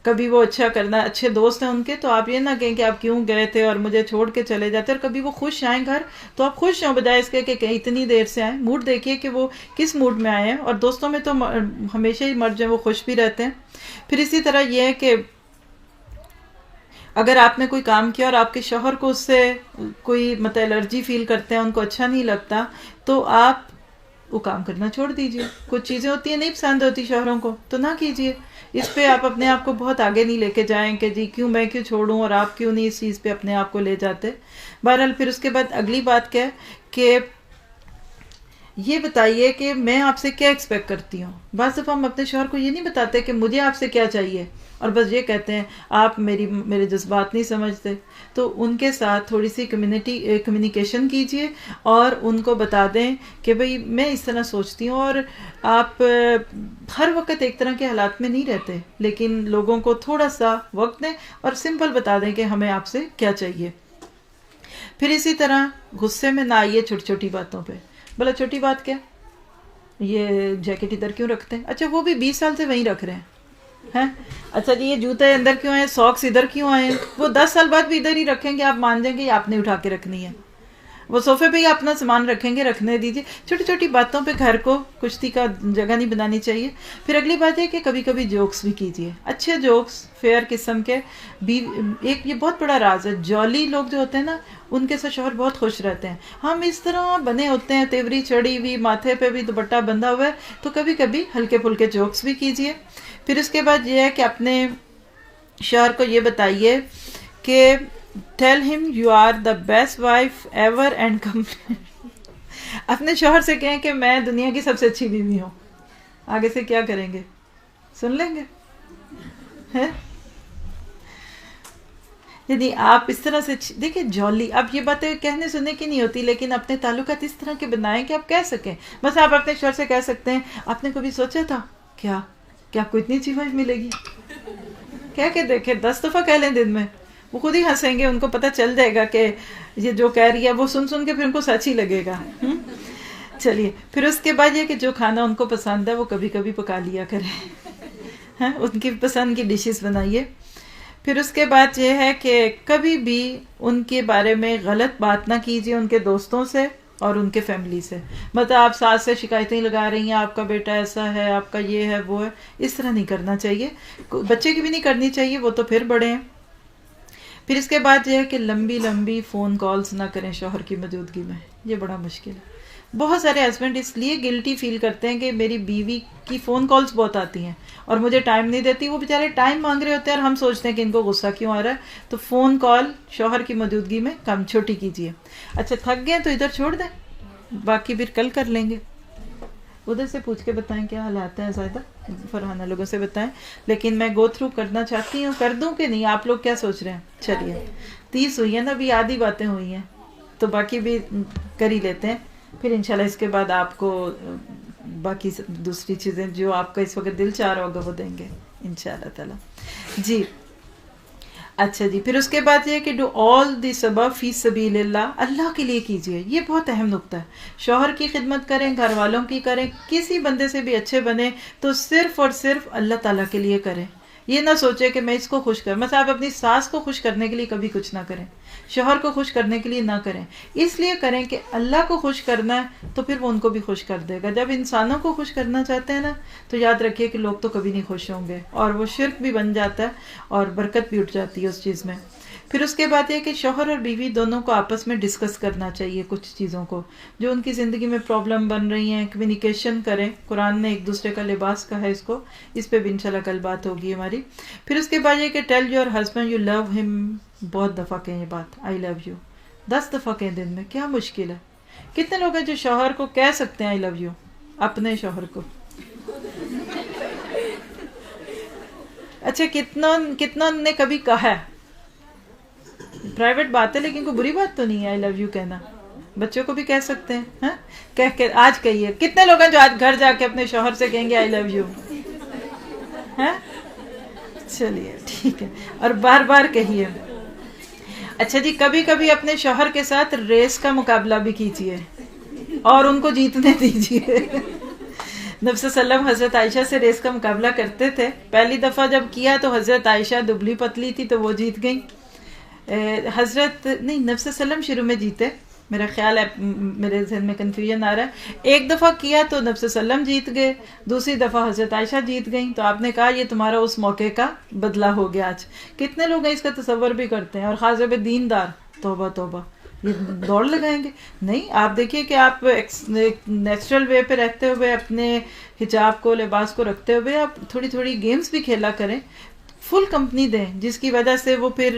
A: کبھی وہ اچھا کرنا، اچھے دوست ہیں ان کے، تو آپ یہ نہ کہیں کہ آپ کیوں گئے تھے اور مجھے چھوڑ کے چلے جاتے، اور کبھی وہ خوش آئیں گھر تو آپ خوش ہوں بجائے اس کے کہ اتنی دیر سے آئیں۔ موڈ دیکھیے کہ وہ کس موڈ میں آئے ہیں، اور دوستوں میں تو ہمیشہ ہی مرد جو ہیں وہ خوش بھی رہتے ہیں۔ پھر اسی طرح یہ ہے کہ اگر آپ نے کوئی کام کیا اور آپ کے شوہر کو اس سے کوئی مطلب الرجی فیل کرتے ہیں، ان کو اچھا نہیں لگتا، تو آپ وہ کام کرنا چھوڑ دیجئے۔ کچھ چیزیں ہوتی ہیں نہیں پسند ہوتی شوہروں کو تو نہ کیجئے، اس پہ آپ اپنے آپ کو بہت آگے نہیں لے کے جائیں کہ جی میں کیوں چھوڑوں اور آپ کیوں نہیں اس چیز پہ اپنے آپ کو لے جاتے۔ بہرحال پھر اس کے بعد اگلی بات کیا ہے کہ یہ بتائیے کہ میں آپ سے کیا ایکسپیکٹ کرتی ہوں۔ بعض دفعہ ہم اپنے شوہر کو یہ نہیں بتاتے کہ مجھے آپ سے کیا چاہیے، اور بس یہ کہتے ہیں آپ میرے جذبات نہیں سمجھتے۔ تو ان کے ساتھ تھوڑی سی کمیونیکیشن کیجئے اور ان کو بتا دیں کہ بھئی میں اس طرح سوچتی ہوں، اور آپ ہر وقت ایک طرح کے حالات میں نہیں رہتے، لیکن لوگوں کو تھوڑا سا وقت دیں اور سمپل بتا دیں کہ ہمیں آپ سے کیا چاہیے۔ پھر اسی طرح غصے میں نہ آئیے چھوٹی چھوٹی باتوں پہ۔ بلا چھوٹی بات کیا، یہ جیکٹ ادھر کیوں رکھتے ہیں؟ اچھا وہ بھی 20 سال سے وہیں رکھ رہے ہیں۔ اچھا جی یہ جوتے اندر کیوں آئے، ساکس ادھر کیوں آئے ہیں؟ وہ 10 سال بعد بھی ادھر ہی رکھیں گے، آپ مان جائیں گے یہ آپ نے اٹھا کے رکھنی ہے۔ وہ صوفے پہ ہی اپنا سامان رکھیں گے، رکھنے دیجیے۔ چھوٹی چھوٹی باتوں پہ گھر کو کشتی کا جگہ نہیں بنانی چاہیے۔ پھر اگلی بات ہے کہ کبھی کبھی جوکس بھی کیجیے، اچھے جوکس، فیئر قسم کے بھی۔ ایک یہ بہت بڑا راز ہے، جولی لوگ جو ہوتے ہیں نا ان کے ساتھ شوہر بہت خوش رہتے ہیں۔ ہم اس طرح بنے ہوتے ہیں، تیوری چڑھی ہوئی، ماتھے پہ بھی دوپٹہ بندھا ہوا ہے، تو کبھی کبھی ہلکے پھلکے جوکس بھی کیجیے۔ پھر اس کے بعد یہ ہے کہ اپنے شوہر کو یہ بتائیے کہ tell him you are the best wife ever and کم۔ اپنے شوہر سے کہیں کہ میں دنیا کی سب سے اچھی بیوی ہوں۔ آگے سے کیا کریں گے، سن لیں گے؟ یعنی آپ اس طرح سے دیکھیں جولی، اب یہ باتیں کہنے سننے کی نہیں ہوتی، لیکن اپنے تعلقات اس طرح کے بنائیں کہ آپ کہہ سکیں۔ بس آپ اپنے شوہر سے کہہ سکتے ہیں آپ نے کبھی سوچا تھا کیا کہ آپ کو اتنی اچھی وائف ملے گی؟ کہہ کے دیکھیں، 10 دفعہ کہہ لیں دن میں، وہ خود ہی ہنسیں گے، ان کو پتہ چل جائے گا کہ یہ جو کہہ رہی ہے وہ سن سن کے پھر ان کو سچ ہی لگے گا۔ چلیے پھر اس کے بعد یہ کہ جو کھانا ان کو پسند ہے وہ کبھی کبھی پکا لیا کریں، ان کی پسند کی ڈشز بنائیے۔ پھر اس کے بعد یہ ہے کہ کبھی بھی ان کے بارے میں غلط بات نہ کیجیے ان کے دوستوں سے اور ان کے فیملی سے۔ مطلب آپ ساس سے شکایتیں لگا رہی ہیں، آپ کا بیٹا ایسا ہے، آپ کا یہ ہے وہ ہے، اس طرح نہیں کرنا چاہیے، بچے کی بھی نہیں کرنی چاہیے، وہ تو پھر بڑے ہیں۔ پھر اس کے بعد یہ ہے کہ لمبی لمبی فون کالز نہ کریں شوہر کی موجودگی میں، یہ بڑا مشکل ہے۔ بہت سارے ہسبینڈ اس لیے گلٹی فیل کرتے ہیں کہ میری بیوی کی فون کالز بہت آتی ہیں اور مجھے ٹائم نہیں دیتی، وہ بیچارے ٹائم مانگ رہے ہوتے ہیں اور ہم سوچتے ہیں کہ ان کو غصہ کیوں آ رہا ہے۔ تو فون کال شوہر کی موجودگی میں کم چھوٹی کیجیے۔ اچھا تھک گئے تو ادھر چھوڑ دیں، باقی پھر کل کر لیں گے۔ ادھر سے پوچھ کے بتائیں کیا حالات ہیں، زیادہ فرحانہ لوگوں سے بتائیں، لیکن میں گو تھرو کرنا چاہتی ہوں، کر دوں کہ نہیں، آپ لوگ کیا سوچ رہے ہیں؟ چلیے 30 ہوئی ہیں نا، ابھی آدھی باتیں ہوئی ہیں تو باقی بھی کر ہی لیتے ہیں، پھر انشاءاللہ اس کے بعد آپ کو باقی دوسری چیزیں جو آپ کا اس وقت دل چاہ رہا ہوگا وہ دیں گے انشاءاللہ تعالی۔ جی اچھا جی، پھر اس کے بعد یہ کہ ڈو آل دی سبب فی سبیل اللہ، اللہ کے لیے کیجئے، یہ بہت اہم نقطہ ہے۔ شوہر کی خدمت کریں، گھر والوں کی کریں، کسی بندے سے بھی اچھے بنے تو صرف اور صرف اللہ تعالیٰ کے لیے کریں۔ یہ نہ سوچے کہ میں اس کو خوش کروں، مثلا آپ اپنی ساس کو خوش کرنے کے لیے کبھی کچھ نہ کریں، شوہر کو خوش کرنے کے لیے نہ کریں، اس لیے کریں کہ اللہ کو خوش کرنا ہے تو پھر وہ ان کو بھی خوش کر دے گا۔ جب انسانوں کو خوش کرنا چاہتے ہیں نا تو یاد رکھیے کہ لوگ تو کبھی نہیں خوش ہوں گے، اور وہ شرک بھی بن جاتا ہے اور برکت بھی اٹھ جاتی ہے اس چیز میں۔ پھر اس کے بعد یہ کہ شوہر اور بیوی دونوں کو آپس میں ڈسکس کرنا چاہیے کچھ چیزوں کو جو ان کی زندگی میں پرابلم بن رہی ہیں، کمیونیکیشن کریں۔ قرآن نے ایک دوسرے کا لباس کہا ہے اس کو، اس پہ بھی انشاءاللہ کل بات ہوگی ہماری۔ پھر اس کے بعد یہ کہ tell your husband you love him, بہت دفعہ کہیں یہ بات، آئی لو یو 10 دفعہ کہیں دن میں، کیا مشکل ہے؟ کتنے لوگ ہیں جو شوہر کو کہہ سکتے ہیں آئی لو یو، اپنے شوہر کو؟ اچھا کتنا نے کبھی کہا ہے؟ پرائیویٹ بات ہے لیکن کوئی بری بات تو نہیں ہے آئی لو یو کہنا، بچوں کو بھی کہہ سکتے ہیں، کہہ کے آج کہیے۔ کتنے لوگ ہیں جو آج گھر جا کے اپنے شوہر سے کہیں گے آئی لو یو؟ چلیے ٹھیک ہے، اور بار بار کہیے۔ اچھا جی، کبھی کبھی اپنے شوہر کے ساتھ ریس کا مقابلہ بھی کیجیے اور ان کو جیتنے دیجیے. نبی صلی اللہ علیہ وسلم حضرت عائشہ سے ریس کا مقابلہ کرتے تھے. پہلی دفعہ جب کیا تو حضرت عائشہ دبلی پتلی تھی تو وہ جیت گئیں. حضرت نہیں، نبی صلی اللہ علیہ وسلم شروع میں جیتے، میرا خیال ہے، میرے ذہن میں کنفیوژن آ رہا ہے. ایک دفعہ کیا تو نبی صلی اللہ علیہ وسلم جیت گئے، دوسری دفعہ حضرت عائشہ جیت گئیں. تو آپ نے کہا یہ تمہارا اس موقع کا بدلہ ہو گیا آج. کتنے لوگ ہیں اس کا تصور بھی کرتے ہیں، اور خاص طور پہ دیندار، توبہ توبہ، یہ دوڑ لگائیں گے. نہیں، آپ دیکھیے کہ آپ نیچرل وے پہ رہتے ہوئے، اپنے حجاب کو، لباس کو رکھتے ہوئے آپ تھوڑی تھوڑی گیمز بھی کھیلا کریں، فل کمپنی دیں، جس کی وجہ سے وہ پھر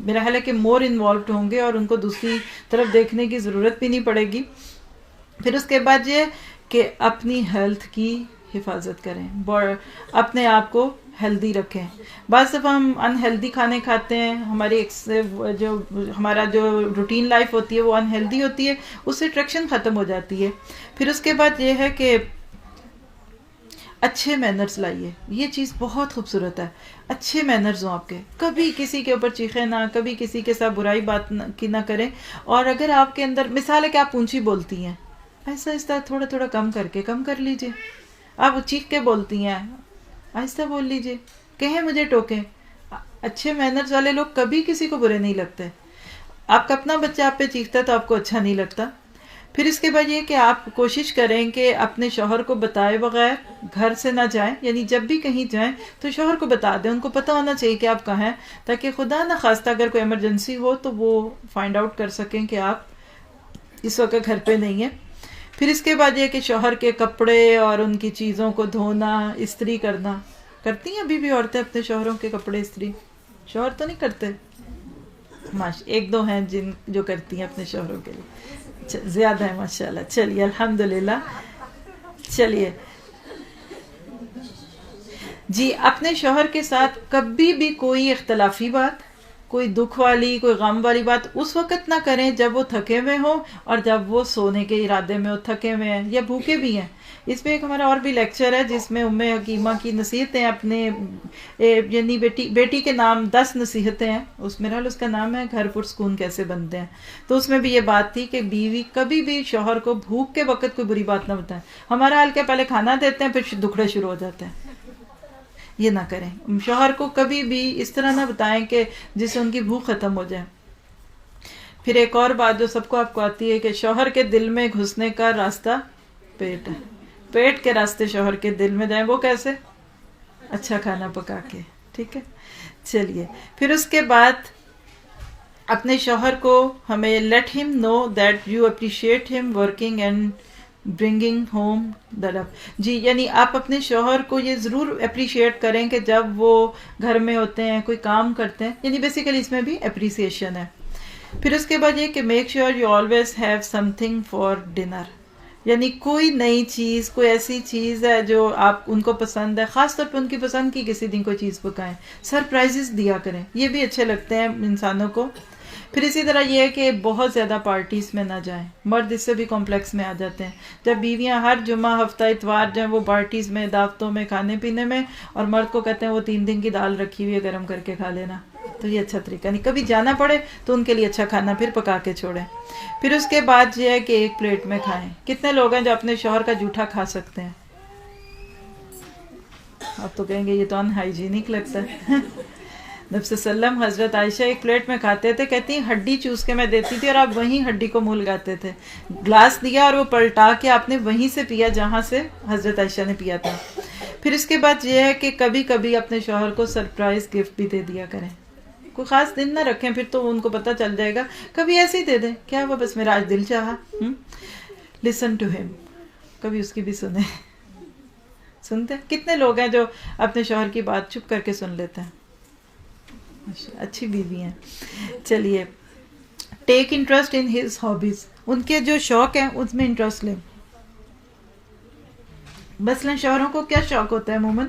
A: میرا خیال ہے کہ مور انوالوڈ ہوں گے اور ان کو دوسری طرف دیکھنے کی ضرورت بھی نہیں پڑے گی. پھر اس کے بعد یہ کہ اپنی ہیلتھ کی حفاظت کریں، اپنے آپ کو ہیلدی رکھیں. بعض دفعہ ہم انہیلدی کھانے کھاتے ہیں، ہمارا جو روٹین لائف ہوتی ہے وہ انہیلدی ہوتی ہے، اس سے اٹریکشن ختم ہو جاتی ہے. پھر اس کے بعد یہ ہے کہ اچھے مینرز لائیے. یہ چیز بہت خوبصورت ہے، اچھے مینرز ہوں آپ کے. کبھی کسی کے اوپر چیخیں نہ، کبھی کسی کے ساتھ برائی بات نہ کریں. اور اگر آپ کے اندر مثال ہے کہ آپ اونچی بولتی ہیں، آہستہ آہستہ تھوڑا تھوڑا کم کر لیجئے. آپ چیخ کے بولتی ہیں، آہستہ بول لیجئے. کہیں مجھے ٹوکیں. اچھے مینرز والے لوگ کبھی کسی کو برے نہیں لگتے. آپ کا اپنا بچہ آپ پہ چیختا ہے تو آپ کو اچھا نہیں لگتا. پھر اس کے بعد یہ کہ آپ کوشش کریں کہ اپنے شوہر کو بتائے بغیر گھر سے نہ جائیں. یعنی جب بھی کہیں جائیں تو شوہر کو بتا دیں، ان کو پتہ ہونا چاہیے کہ آپ کہاں ہیں، تاکہ خدا نہ خواستہ اگر کوئی ایمرجنسی ہو تو وہ فائنڈ آؤٹ کر سکیں کہ آپ اس وقت گھر پہ نہیں ہیں. پھر اس کے بعد یہ کہ شوہر کے کپڑے اور ان کی چیزوں کو دھونا، استری کرنا. کرتی ہیں ابھی بھی عورتیں اپنے شوہروں کے کپڑے استری؟ شوہر تو نہیں کرتے، ایک دو ہیں جو کرتی ہیں اپنے شوہروں کے لیے، زیادہ ہے ماشاءاللہ. چلیے الحمدللہ. چلیے جی، اپنے شوہر کے ساتھ کبھی بھی کوئی اختلافی بات، کوئی دکھ والی، کوئی غم والی بات اس وقت نہ کریں جب وہ تھکے ہوئے ہوں اور جب وہ سونے کے ارادے میں ہو، تھکے ہوئے ہیں یا بھوکے بھی ہیں. اس میں ایک ہمارا اور بھی لیکچر ہے جس میں حکیمہ کی نصیحتیں، اپنے یعنی بیٹی کے نام 10 نصیحتیں ہیں، اس میرا حال اس کا نام ہے گھر پرسکون کیسے بنتے ہیں. تو اس میں بھی یہ بات تھی کہ بیوی کبھی بھی شوہر کو بھوک کے وقت کوئی بری بات نہ بتائیں. ہمارا حال کیا، پہلے کھانا دیتے ہیں پھر دکھڑے شروع ہو جاتے ہیں. یہ نہ کریں. شوہر کو کبھی بھی اس طرح نہ بتائیں کہ جس سے ان کی بھوک ختم ہو جائے. پھر ایک اور بات جو سب کو آپ کو آتی ہے کہ شوہر کے دل میں گھسنے کا راستہ پیٹ ہے. پیٹ کے راستے شوہر کے دل میں جائیں. وہ کیسے؟ اچھا کھانا پکا کے. ٹھیک ہے. چلیے پھر اس کے بعد اپنے شوہر کو ہمیں لیٹ ہم نو دیٹ یو اپریشیٹ ہم ورکنگ اینڈ برنگنگ ہوم دا لو. جی، یعنی آپ اپنے شوہر کو یہ ضرور اپریشیٹ کریں کہ جب وہ گھر میں ہوتے ہیں، کوئی کام کرتے ہیں، یعنی بیسیکلی اس میں بھی اپریسیشن ہے. پھر اس کے بعد یہ کہ make sure you always have some thing for dinner. یعنی کوئی نئی چیز، کوئی ایسی چیز ہے جو آپ ان کو پسند ہے، خاص طور پہ ان کی پسند کی کسی دن کوئی چیز پکائیں. سرپرائزز دیا کریں، یہ بھی اچھے لگتے ہیں انسانوں کو. پھر اسی طرح یہ ہے کہ بہت زیادہ پارٹیز میں نہ جائیں. مرد اس سے بھی کمپلیکس میں آ جاتے ہیں جب بیویاں ہر جمعہ، ہفتہ، اتوار جائیں وہ پارٹیز میں، دعوتوں میں، کھانے پینے میں، اور مرد کو کہتے ہیں وہ 3 دن کی دال رکھی ہوئی ہے گرم کر کے کھا لینا. تو یہ اچھا طریقہ نہیں. کبھی جانا پڑے تو ان کے لیے اچھا کھانا پھر پکا کے چھوڑیں. پھر اس کے بعد یہ ہے کہ ایک پلیٹ میں کھائیں. کتنے لوگ ہیں جو اپنے شوہر کا جھوٹا کھا سکتے ہیں؟ آپ تو کہیں گے یہ تو ان ہائیجینک لگتا ہے. نبی صلی اللہ علیہ وسلم حضرت عائشہ ایک پلیٹ میں کھاتے تھے، کہتی ہیں ہڈی چوس کے میں دیتی تھی اور آپ وہیں ہڈی کو منہ لگاتے تھے. گلاس دیا اور وہ پلٹا کے آپ نے وہیں سے پیا جہاں سے حضرت عائشہ نے پیا تھا. پھر اس کے بعد یہ ہے کہ کبھی کبھی اپنے شوہر کو سرپرائز گفٹ بھی دے دیا کریں. کوئی خاص دن نہ رکھیں، پھر تو ان کو پتہ چل جائے گا. کبھی ایسے ہی دے دیں، کیا ہوا بس میرا آج دل چاہا. لسن ٹو ہم، کبھی اس کی بھی سنیں. سنتے کتنے لوگ ہیں جو اپنے شوہر کی بات چپ کر کے سن لیتے ہیں؟ اچھی بیوی ہیں. چلیے take interest in his hobbies. ان کے جو شوق ہیں اس میں انٹرسٹ لیں. مثلاً شوہروں کو کیا شوق ہوتا ہے عموماً؟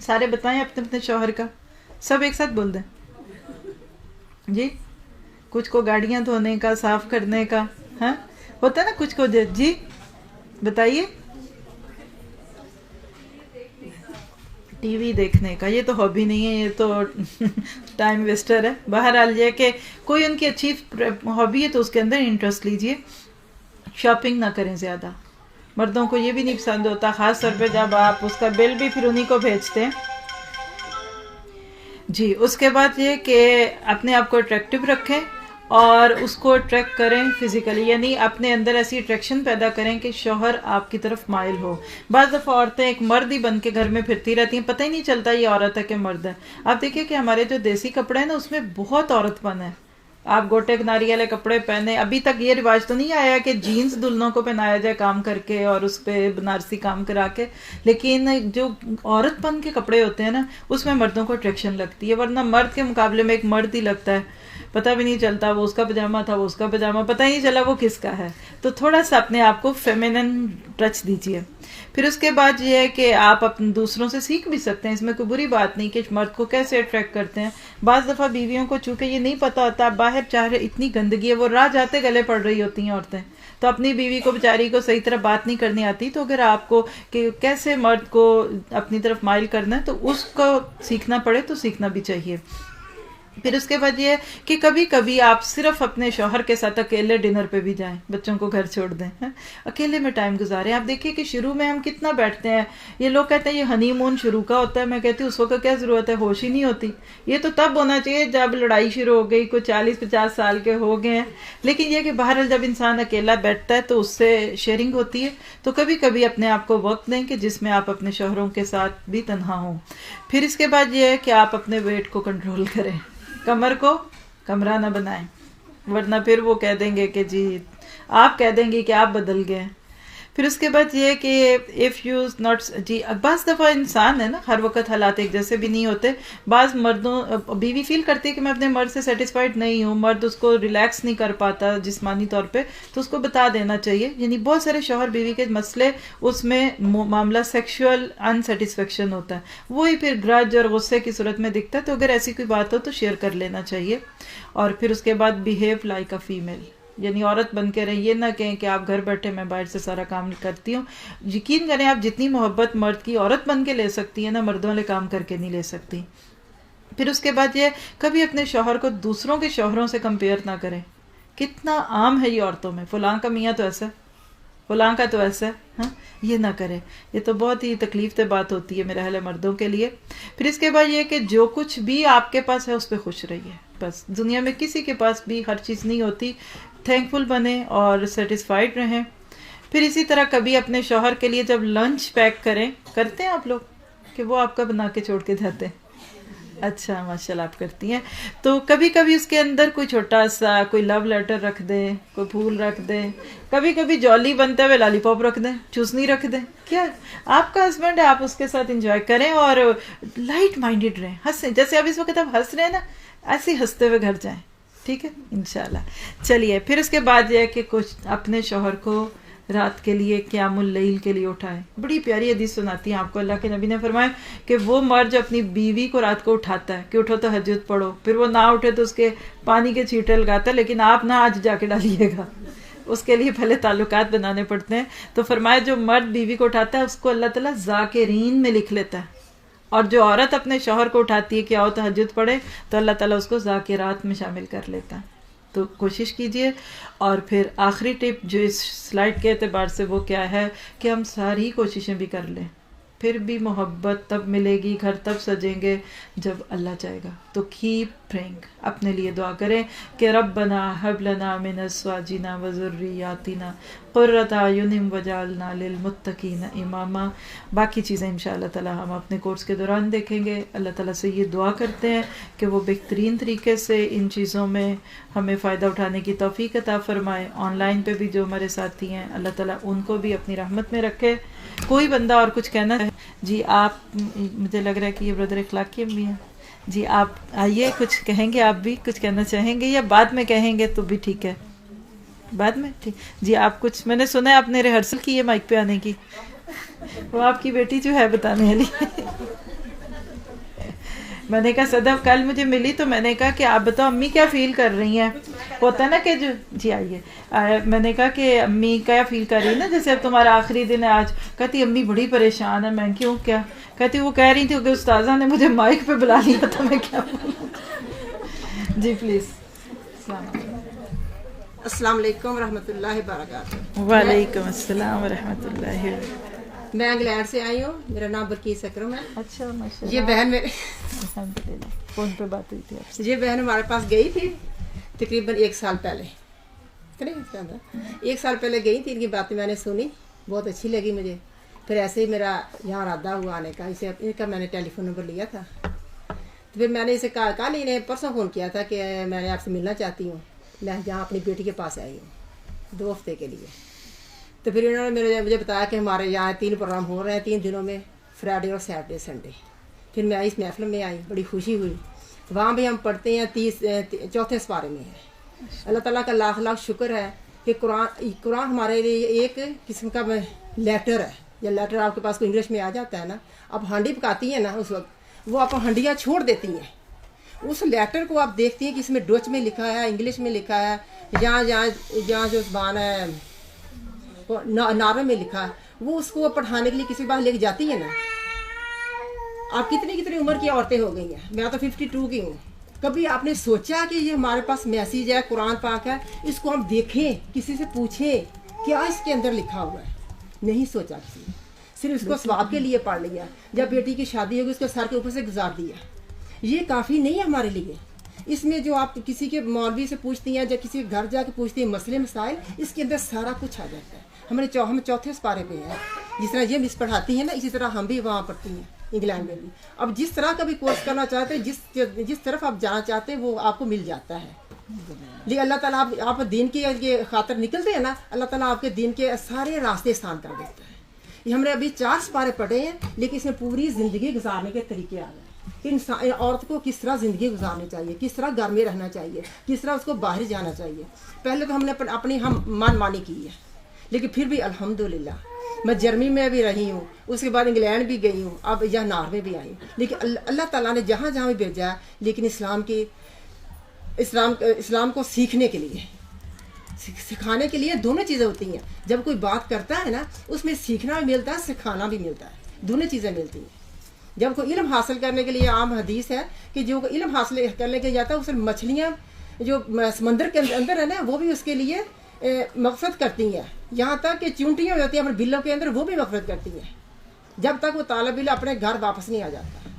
A: سارے بتائیں اپنے اپنے شوہر کا. سب ایک ساتھ بول دیں جی. کچھ کو گاڑیاں دھونے کا، صاف کرنے کا، ہاں ہوتا ہے نا کچھ کو. جی بتائیے. ٹی وی دیکھنے کا، یہ تو ہابی نہیں ہے، یہ تو ٹائم ویسٹر ہے. بہرحال یہ کہ کوئی ان کی اچھی ہابی ہے تو اس کے اندر انٹرسٹ لیجئے. شاپنگ نہ کریں زیادہ. مردوں کو یہ بھی نہیں پسند ہوتا، خاص طور پہ جب آپ اس کا بل بھی پھر انہی کو بھیجتے ہیں. جی اس کے بعد یہ کہ اپنے آپ کو اٹریکٹیو رکھیں اور اس کو اٹریکٹ کریں فزیکلی، یعنی اپنے اندر ایسی اٹریکشن پیدا کریں کہ شوہر آپ کی طرف مائل ہو. بعض دفعہ عورتیں ایک مرد ہی بن کے گھر میں پھرتی رہتی ہیں، پتہ ہی نہیں چلتا یہ عورت ہے کہ مرد ہے. آپ دیکھیں کہ ہمارے جو دیسی کپڑے ہیں نا اس میں بہت عورت پن ہے. آپ گوٹے کناری والے کپڑے پہنے، ابھی تک یہ رواج تو نہیں آیا کہ جینز دلہنوں کو پہنایا جائے کام کر کے اور اس پہ بنارسی کام کرا کے، لیکن جو عورت پن کے کپڑے ہوتے ہیں نا اس میں مردوں کو اٹریکشن لگتی ہے. ورنہ مرد کے مقابلے میں ایک مرد ہی لگتا ہے، پتہ بھی نہیں چلتا وہ اس کا پجامہ تھا، وہ اس کا پجامہ، پتہ ہی نہیں چلا وہ کس کا ہے. تو تھوڑا سا اپنے آپ کو فیمینن ٹچ دیجیے. پھر اس کے بعد یہ ہے کہ آپ اپنے دوسروں سے سیکھ بھی سکتے ہیں، اس میں کوئی بری بات نہیں کہ مرد کو کیسے اٹریکٹ کرتے ہیں. بعض دفعہ بیویوں کو چونکہ یہ نہیں پتہ ہوتا، باہر چاہے اتنی گندگی ہے، وہ راہ جاتے گلے پڑ رہی ہوتی ہیں عورتیں، تو اپنی بیوی کو بیچاری کو صحیح طرح بات نہیں کرنی آتی. تو اگر آپ کو کہ کیسے مرد کو اپنی طرف مائل کرنا ہے تو اس کو سیکھنا پڑے تو سیکھنا بھی چاہیے. پھر اس کے بعد یہ ہے کہ کبھی کبھی آپ صرف اپنے شوہر کے ساتھ اکیلے ڈنر پہ بھی جائیں، بچوں کو گھر چھوڑ دیں، اکیلے میں ٹائم گزاریں. آپ دیکھیے کہ شروع میں ہم کتنا بیٹھتے ہیں، یہ لوگ کہتے ہیں یہ ہنی مون شروع کا ہوتا ہے، میں کہتی ہوں اس وقت کیا ضرورت ہے، ہوش ہی نہیں ہوتی. یہ تو تب ہونا چاہیے جب لڑائی شروع ہو گئی، کوئی 40-50 سال کے ہو گئے ہیں. لیکن یہ کہ بہرحال جب انسان اکیلا بیٹھتا ہے تو اس سے شیئرنگ ہوتی ہے. تو کبھی کبھی اپنے آپ کو وقت دیں کہ جس میں آپ اپنے شوہروں کے ساتھ بھی تنہا ہوں. پھر اس کے بعد یہ ہے کہ آپ اپنے ویٹ کو کنٹرول کریں، کمر کو کمرہ نہ بنائیں، ورنہ پھر وہ کہہ دیں گے کہ جی آپ کہہ دیں گے کہ آپ بدل گئے. پھر اس کے بعد یہ کہ اف یو ناٹ جی بعض دفعہ انسان ہے نا ہر وقت حالات ایک جیسے بھی نہیں ہوتے. بعض مردوں بیوی فیل کرتی ہے کہ میں اپنے مرد سے سیٹسفائیڈ نہیں ہوں، مرد اس کو ریلیکس نہیں کر پاتا جسمانی طور پہ، تو اس کو بتا دینا چاہیے. یعنی بہت سارے شوہر بیوی کے مسئلے اس میں معاملہ سیکشول انسیٹسفیکشن ہوتا ہے، وہی پھر گرج اور غصے کی صورت میں دکھتا ہے. تو اگر ایسی کوئی بات ہو تو شیئر کر لینا چاہیے. اور پھر اس کے بعد بیہیو لائک اے فیمیل، یعنی عورت بن کے رہیں. یہ نہ کہیں کہ آپ گھر بیٹھے میں باہر سے سارا کام کرتی ہوں. یقین کریں آپ جتنی محبت مرد کی عورت بن کے لے سکتی ہے نا، مردوں والے کام کر کے نہیں لے سکتی. پھر اس کے بعد یہ کبھی اپنے شوہر کو دوسروں کے شوہروں سے کمپیئر نہ کریں. کتنا عام ہے یہ عورتوں میں، فلاں کا میاں تو ایسا ہے، فلاں کا تو ایسا ہے. ہاں یہ نہ کریں، یہ تو بہت ہی تکلیف دہ بات ہوتی ہے میرے اہل مردوں کے لیے. پھر اس کے بعد یہ کہ جو کچھ بھی آپ کے پاس ہے اس پہ خوش رہیے. بس دنیا میں کسی کے پاس بھی ہر چیز نہیں ہوتی، تھینکفل بنیں اور سیٹسفائیڈ رہیں. پھر اسی طرح کبھی اپنے شوہر کے لیے جب لنچ پیک کرتے ہیں آپ لوگ کہ وہ آپ کا بنا کے چھوڑ کے جاتے ہیں. اچھا ماشاءاللہ آپ کرتی ہیں. تو کبھی کبھی اس کے اندر کوئی چھوٹا سا کوئی لو لیٹر رکھ دیں، کوئی پھول رکھ دیں، کبھی کبھی جولی بنتے ہوئے لالی پاپ رکھ دیں، چوسنی رکھ دیں. کیا آپ کا ہسبینڈ ہے، آپ اس کے ساتھ انجوائے کریں اور لائٹ مائنڈیڈ رہیں، ہنسیں. جیسے اب اس وقت آپ ہنس رہے ہیں نا، ایسے ہی ہنستے ہوئے گھر جائیں. ٹھیک ہے انشاءاللہ. چلیے پھر اس کے بعد یہ ہے کہ کچھ اپنے شوہر کو رات کے لیے قیام اللیل کے لیے اٹھائیں. بڑی پیاری حدیث سناتی ہیں آپ کو اللہ کے نبی نے فرمایا کہ وہ مرد جو اپنی بیوی کو رات کو اٹھاتا ہے کہ اٹھو تہجد پڑھو، پھر وہ نہ اٹھے تو اس کے پانی کے چھینٹے لگاتا ہے، لیکن آپ نہ آج جا کے ڈالیے گا، اس کے لیے پہلے تعلقات بنانے پڑتے ہیں. تو فرمایا جو مرد بیوی کو اٹھاتا ہے اس کو اللہ تعالیٰ ذاکرین میں لکھ لیتا ہے، اور جو عورت اپنے شوہر کو اٹھاتی ہے کہ آؤ تہجد پڑھے تو اللہ تعالیٰ اس کو ذاکرات میں شامل کر لیتا ہے. تو کوشش کیجئے. اور پھر آخری ٹپ جو اس سلائڈ کے اعتبار سے وہ کیا ہے کہ ہم ساری کوششیں بھی کر لیں، پھر بھی محبت تب ملے گی، گھر تب سجیں گے جب اللہ چاہے گا. تو کیپ پریئنگ، اپنے لیے دعا کریں کہ ربنا ہب لنا من ازواجنا وذریاتنا قرۃ اعین وجعلنا للمتقین اماما. باقی چیزیں انشاءاللہ تعالی ہم اپنے کورس کے دوران دیکھیں گے. اللہ تعالیٰ سے یہ دعا کرتے ہیں کہ وہ بہترین طریقے سے ان چیزوں میں ہمیں فائدہ اٹھانے کی توفیق عطا فرمائے. آن لائن پہ بھی جو ہمارے ساتھی ہیں اللہ تعالیٰ ان کو بھی اپنی رحمت میں رکھے. کوئی بندہ اور کچھ کہنا ہے؟ جی آپ، مجھے لگ رہا ہے کہ یہ بردر اخلاق کی بھی ہیں. جی آپ آئیے، کچھ کہیں گے؟ آپ بھی کچھ کہنا چاہیں گے یا بعد میں کہیں گے تو بھی ٹھیک ہے؟ بعد میں ٹھیک. جی آپ کچھ، میں نے سنا ہے آپ نے ریہرسل کی ہے مائک پہ آنے کی، وہ آپ کی بیٹی جو ہے بتانے والی. میں نے کہا صدف کل مجھے ملی تو میں نے کہا کہ آپ بتاؤ امی کیا فیل کر رہی ہیں. ہوتا ہے نا کہ جو جی آئیے, میں نے کہا کہ امی کیا فیل کر رہی ہے نا, جیسے اب تمہارا آخری دن ہے آج. کہتی امی بڑی پریشان ہے. میں کیوں, کیا؟ کہتی وہ کہہ رہی تھی کہ استاذہ نے مجھے مائک پہ بلا لیا تھا, میں کیا بولوں. جی پلیز.
B: السلام علیکم ورحمۃ اللہ وبرکاتہ.
A: وعلیکم السلام ورحمۃ اللہ.
B: میں انگلینڈ سے آئی ہوں, میرا نام بلقیس اکرم ہے.
A: اچھا ماشاء
B: یہ بہن میرے
A: الحمدللہ فون پہ بات ہوئی تھی آپ سے.
B: یہ بہن ہمارے پاس گئی تھی تقریباً 1 سال پہلے, 1 سال پہلے گئی تھی. ان کی باتیں میں نے سنی, بہت اچھی لگی مجھے. پھر ایسے ہی میرا یہاں ارادہ ہوا آنے کا. اسے ان کا میں نے ٹیلی فون نمبر لیا تھا. تو پھر میں نے اسے کہا نہیں, نے پرسوں فون کیا تھا کہ میں نے آپ سے ملنا چاہتی ہوں. میں جہاں اپنی بیٹی کے پاس آئی ہوں 2 ہفتے کے لیے. تو پھر انہوں نے مجھے بتایا کہ ہمارے یہاں 3 پروگرام ہو رہے ہیں 3 دنوں میں, فرائیڈے اور سیٹرڈے سنڈے. پھر میں اس محفل میں آئی, بڑی خوشی ہوئی. وہاں بھی ہم پڑھتے ہیں 4 سپارے میں ہے. اللہ تعالیٰ کا لاکھ لاکھ شکر ہے کہ قرآن ہمارے لیے ایک قسم کا لیٹر ہے. یا لیٹر آپ کے پاس کوئی انگلش میں آ جاتا ہے نا, آپ ہانڈی پکاتی ہیں نا اس وقت, وہ آپ ہانڈیاں چھوڑ دیتی ہیں. اس لیٹر کو آپ دیکھتی ہیں کہ اس میں ڈچ میں لکھا ہے, انگلش میں لکھا ہے, جہاں جو زبان ہے نارمل میں لکھا ہے, وہ اس کو پڑھانے کے لیے کسی بات لے کے جاتی ہے نا. آپ کتنی عمر کی عورتیں ہو گئی ہیں, میں تو 52 کی ہوں. کبھی آپ نے سوچا کہ یہ ہمارے پاس میسیج ہے, قرآن پاک ہے, اس کو ہم دیکھیں, کسی سے پوچھیں کیا اس کے اندر لکھا ہوا ہے؟ نہیں سوچا کسی نے, صرف اس کو ثواب کے لیے پڑھ لیا. جب بیٹی کی شادی ہوگی اس کو سر کے اوپر سے گزار دیا. یہ کافی نہیں ہے ہمارے لیے. اس میں جو آپ کسی کے مولوی سے پوچھتی ہیں یا کسی کے گھر جا کے پوچھتی ہیں مسئلے مسائل, اس کے اندر سارا کچھ آ جاتا ہے. ہم 4 سپارے پہ ہیں. جس طرح یہ مس پڑھاتی ہیں نا, اسی طرح ہم بھی وہاں پڑھتی ہیں انگلینڈ میں بھی. اب جس طرح کا بھی کورس کرنا چاہتے ہیں, جس طرف آپ جانا چاہتے ہیں وہ آپ کو مل جاتا ہے. لیکن اللہ تعالیٰ آپ دین کی خاطر نکلتے ہیں نا, اللہ تعالیٰ آپ کے دین کے سارے راستے آسان کر دیتا ہے. یہ ہم نے ابھی 4 سپارے پڑھے ہیں, لیکن اس میں پوری زندگی گزارنے کے طریقے آ گئے کہ انسان عورت کو کس طرح زندگی گزارنی چاہیے, کس طرح گھر میں رہنا چاہیے, کس طرح اس کو باہر جانا چاہیے. پہلے تو ہم نے اپنی من مانی کی ہے, لیکن پھر بھی الحمدللہ میں جرمنی میں بھی رہی ہوں, اس کے بعد انگلینڈ بھی گئی ہوں, اب یہاں ناروے بھی آئی ہوں. لیکن اللہ تعالیٰ نے جہاں جہاں بھی بھیجا ہے, لیکن اسلام کو سیکھنے کے لیے, سکھانے کے لیے دونوں چیزیں ہوتی ہیں. جب کوئی بات کرتا ہے نا, اس میں سیکھنا بھی ملتا ہے, سکھانا بھی ملتا ہے, دونوں چیزیں ملتی ہیں. جب کوئی علم حاصل کرنے کے لیے, عام حدیث ہے کہ جو علم حاصل کرنے کے لیے جاتا ہے, اس میں مچھلیاں جو سمندر کے اندر ہے نا, وہ بھی اس کے لیے مغفرت کرتی ہیں. یہاں تک کہ چونٹیاں ہوتی ہیں اپنے بلوں کے اندر, وہ بھی مغفرت کرتی ہیں, جب تک وہ طالب علم اپنے گھر واپس نہیں آ جاتا.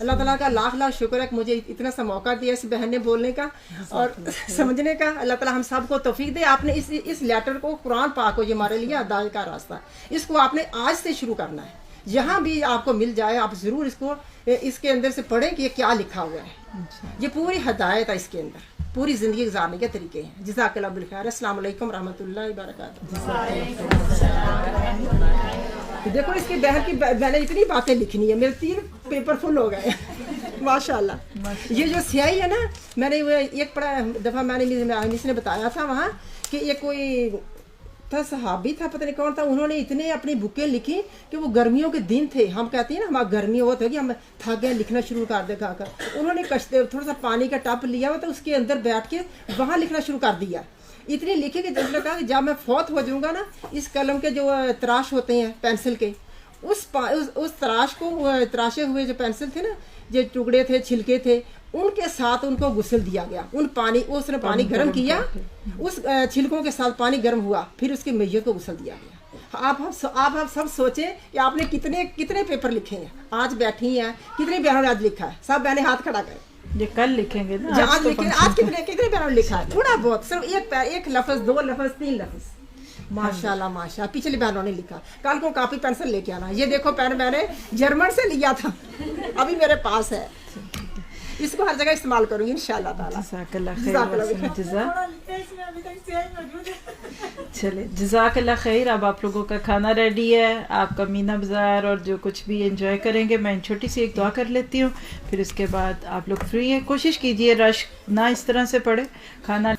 B: اللہ تعالیٰ کا لاکھ لاکھ شکر ہے کہ مجھے اتنا سا موقع دیا اس بہن نے بولنے کا اور سمجھنے کا. اللہ تعالیٰ ہم سب کو توفیق دے. آپ نے اس لیٹر کو, قرآن پاک کو, یہ ہمارے لیے ہدایت کا راستہ ہے, اس کو آپ نے آج سے شروع کرنا ہے. جہاں بھی آپ کو مل جائے آپ ضرور اس کے اندر سے پڑھیں کہ یہ کیا لکھا ہوا ہے. یہ پوری ہدایت ہے, اس کے اندر پوری زندگی گزارنے کے طریقے ہیں. جزاک اللہ بالخیر. السلام علیکم ورحمۃ اللہ وبرکاتہ. دیکھو اس کی بہن کی, میں نے اتنی باتیں لکھنی ہے, میرے 3 پیپر فل ہو گئے ماشاء اللہ. یہ جو سیاہی ہے نا, میں نے ایک دفعہ میں نے بتایا تھا وہاں کہ یہ کوئی تھا صحابی تھا, پتہ نہیں کون تھا, انہوں نے اتنے اپنی بکیں لکھی کہ وہ گرمیوں کے دن تھے. ہم کہتے ہیں نا ہمارا گرمی ہوتا ہے کہ ہم تھک گئے, لکھنا شروع کر دے کر. انہوں نے تھوڑا سا پانی کا ٹپ لیا ہوا تھا, اس کے اندر بیٹھ کے وہاں لکھنا شروع کر دیا. اتنے لکھے کہ جس نے کہا کہ جب میں فوت ہو جاؤں گا نا, اس قلم کے جو تراش ہوتے ہیں پینسل کے, اس تراش کو, تراشے ہوئے جو پینسل تھے نا, جو ٹکڑے تھے, چھلکے تھے, ان کے ساتھ ان کو غسل دیا گیا. اس نے پانی گرم کیا, اس چھلکوں کے ساتھ پانی گرم ہوا, پھر اس کی میت کو غسل دیا گیا. آپ سب سوچیں کہ آپ نے کتنے پیپر لکھے ہیں. آج بیٹھی ہیں, کتنی بہنوں نے آج لکھا ہے, سب بہنیں ہاتھ کھڑا کریں.
A: یہ کل لکھیں گے نا,
B: آج کتنے بہنوں نے لکھا ہے, تھوڑا بہت, صرف ایک لفظ, 2 لفظ, 3 لفظ. ماشاء اللہ ماشاء اللہ. پچھلی بہنوں نے لکھا. کل کو کاپی پینسل لے کے آنا. یہ دیکھو پین میں نے جرمن سے لیا تھا, ابھی میرے پاس ہے, اس کو ہر جگہ استعمال کروں گی انشاءاللہ تعالیٰ.
A: جزاک اللہ خیر. چلے جزاک اللہ خیر. اب آپ لوگوں کا کھانا ریڈی ہے, آپ کا مینا بازار اور جو کچھ بھی انجوائے کریں گے. میں چھوٹی سی ایک دعا کر لیتی ہوں, پھر اس کے بعد آپ لوگ فری ہیں. کوشش کیجئے رش نہ اس طرح سے پڑے, کھانا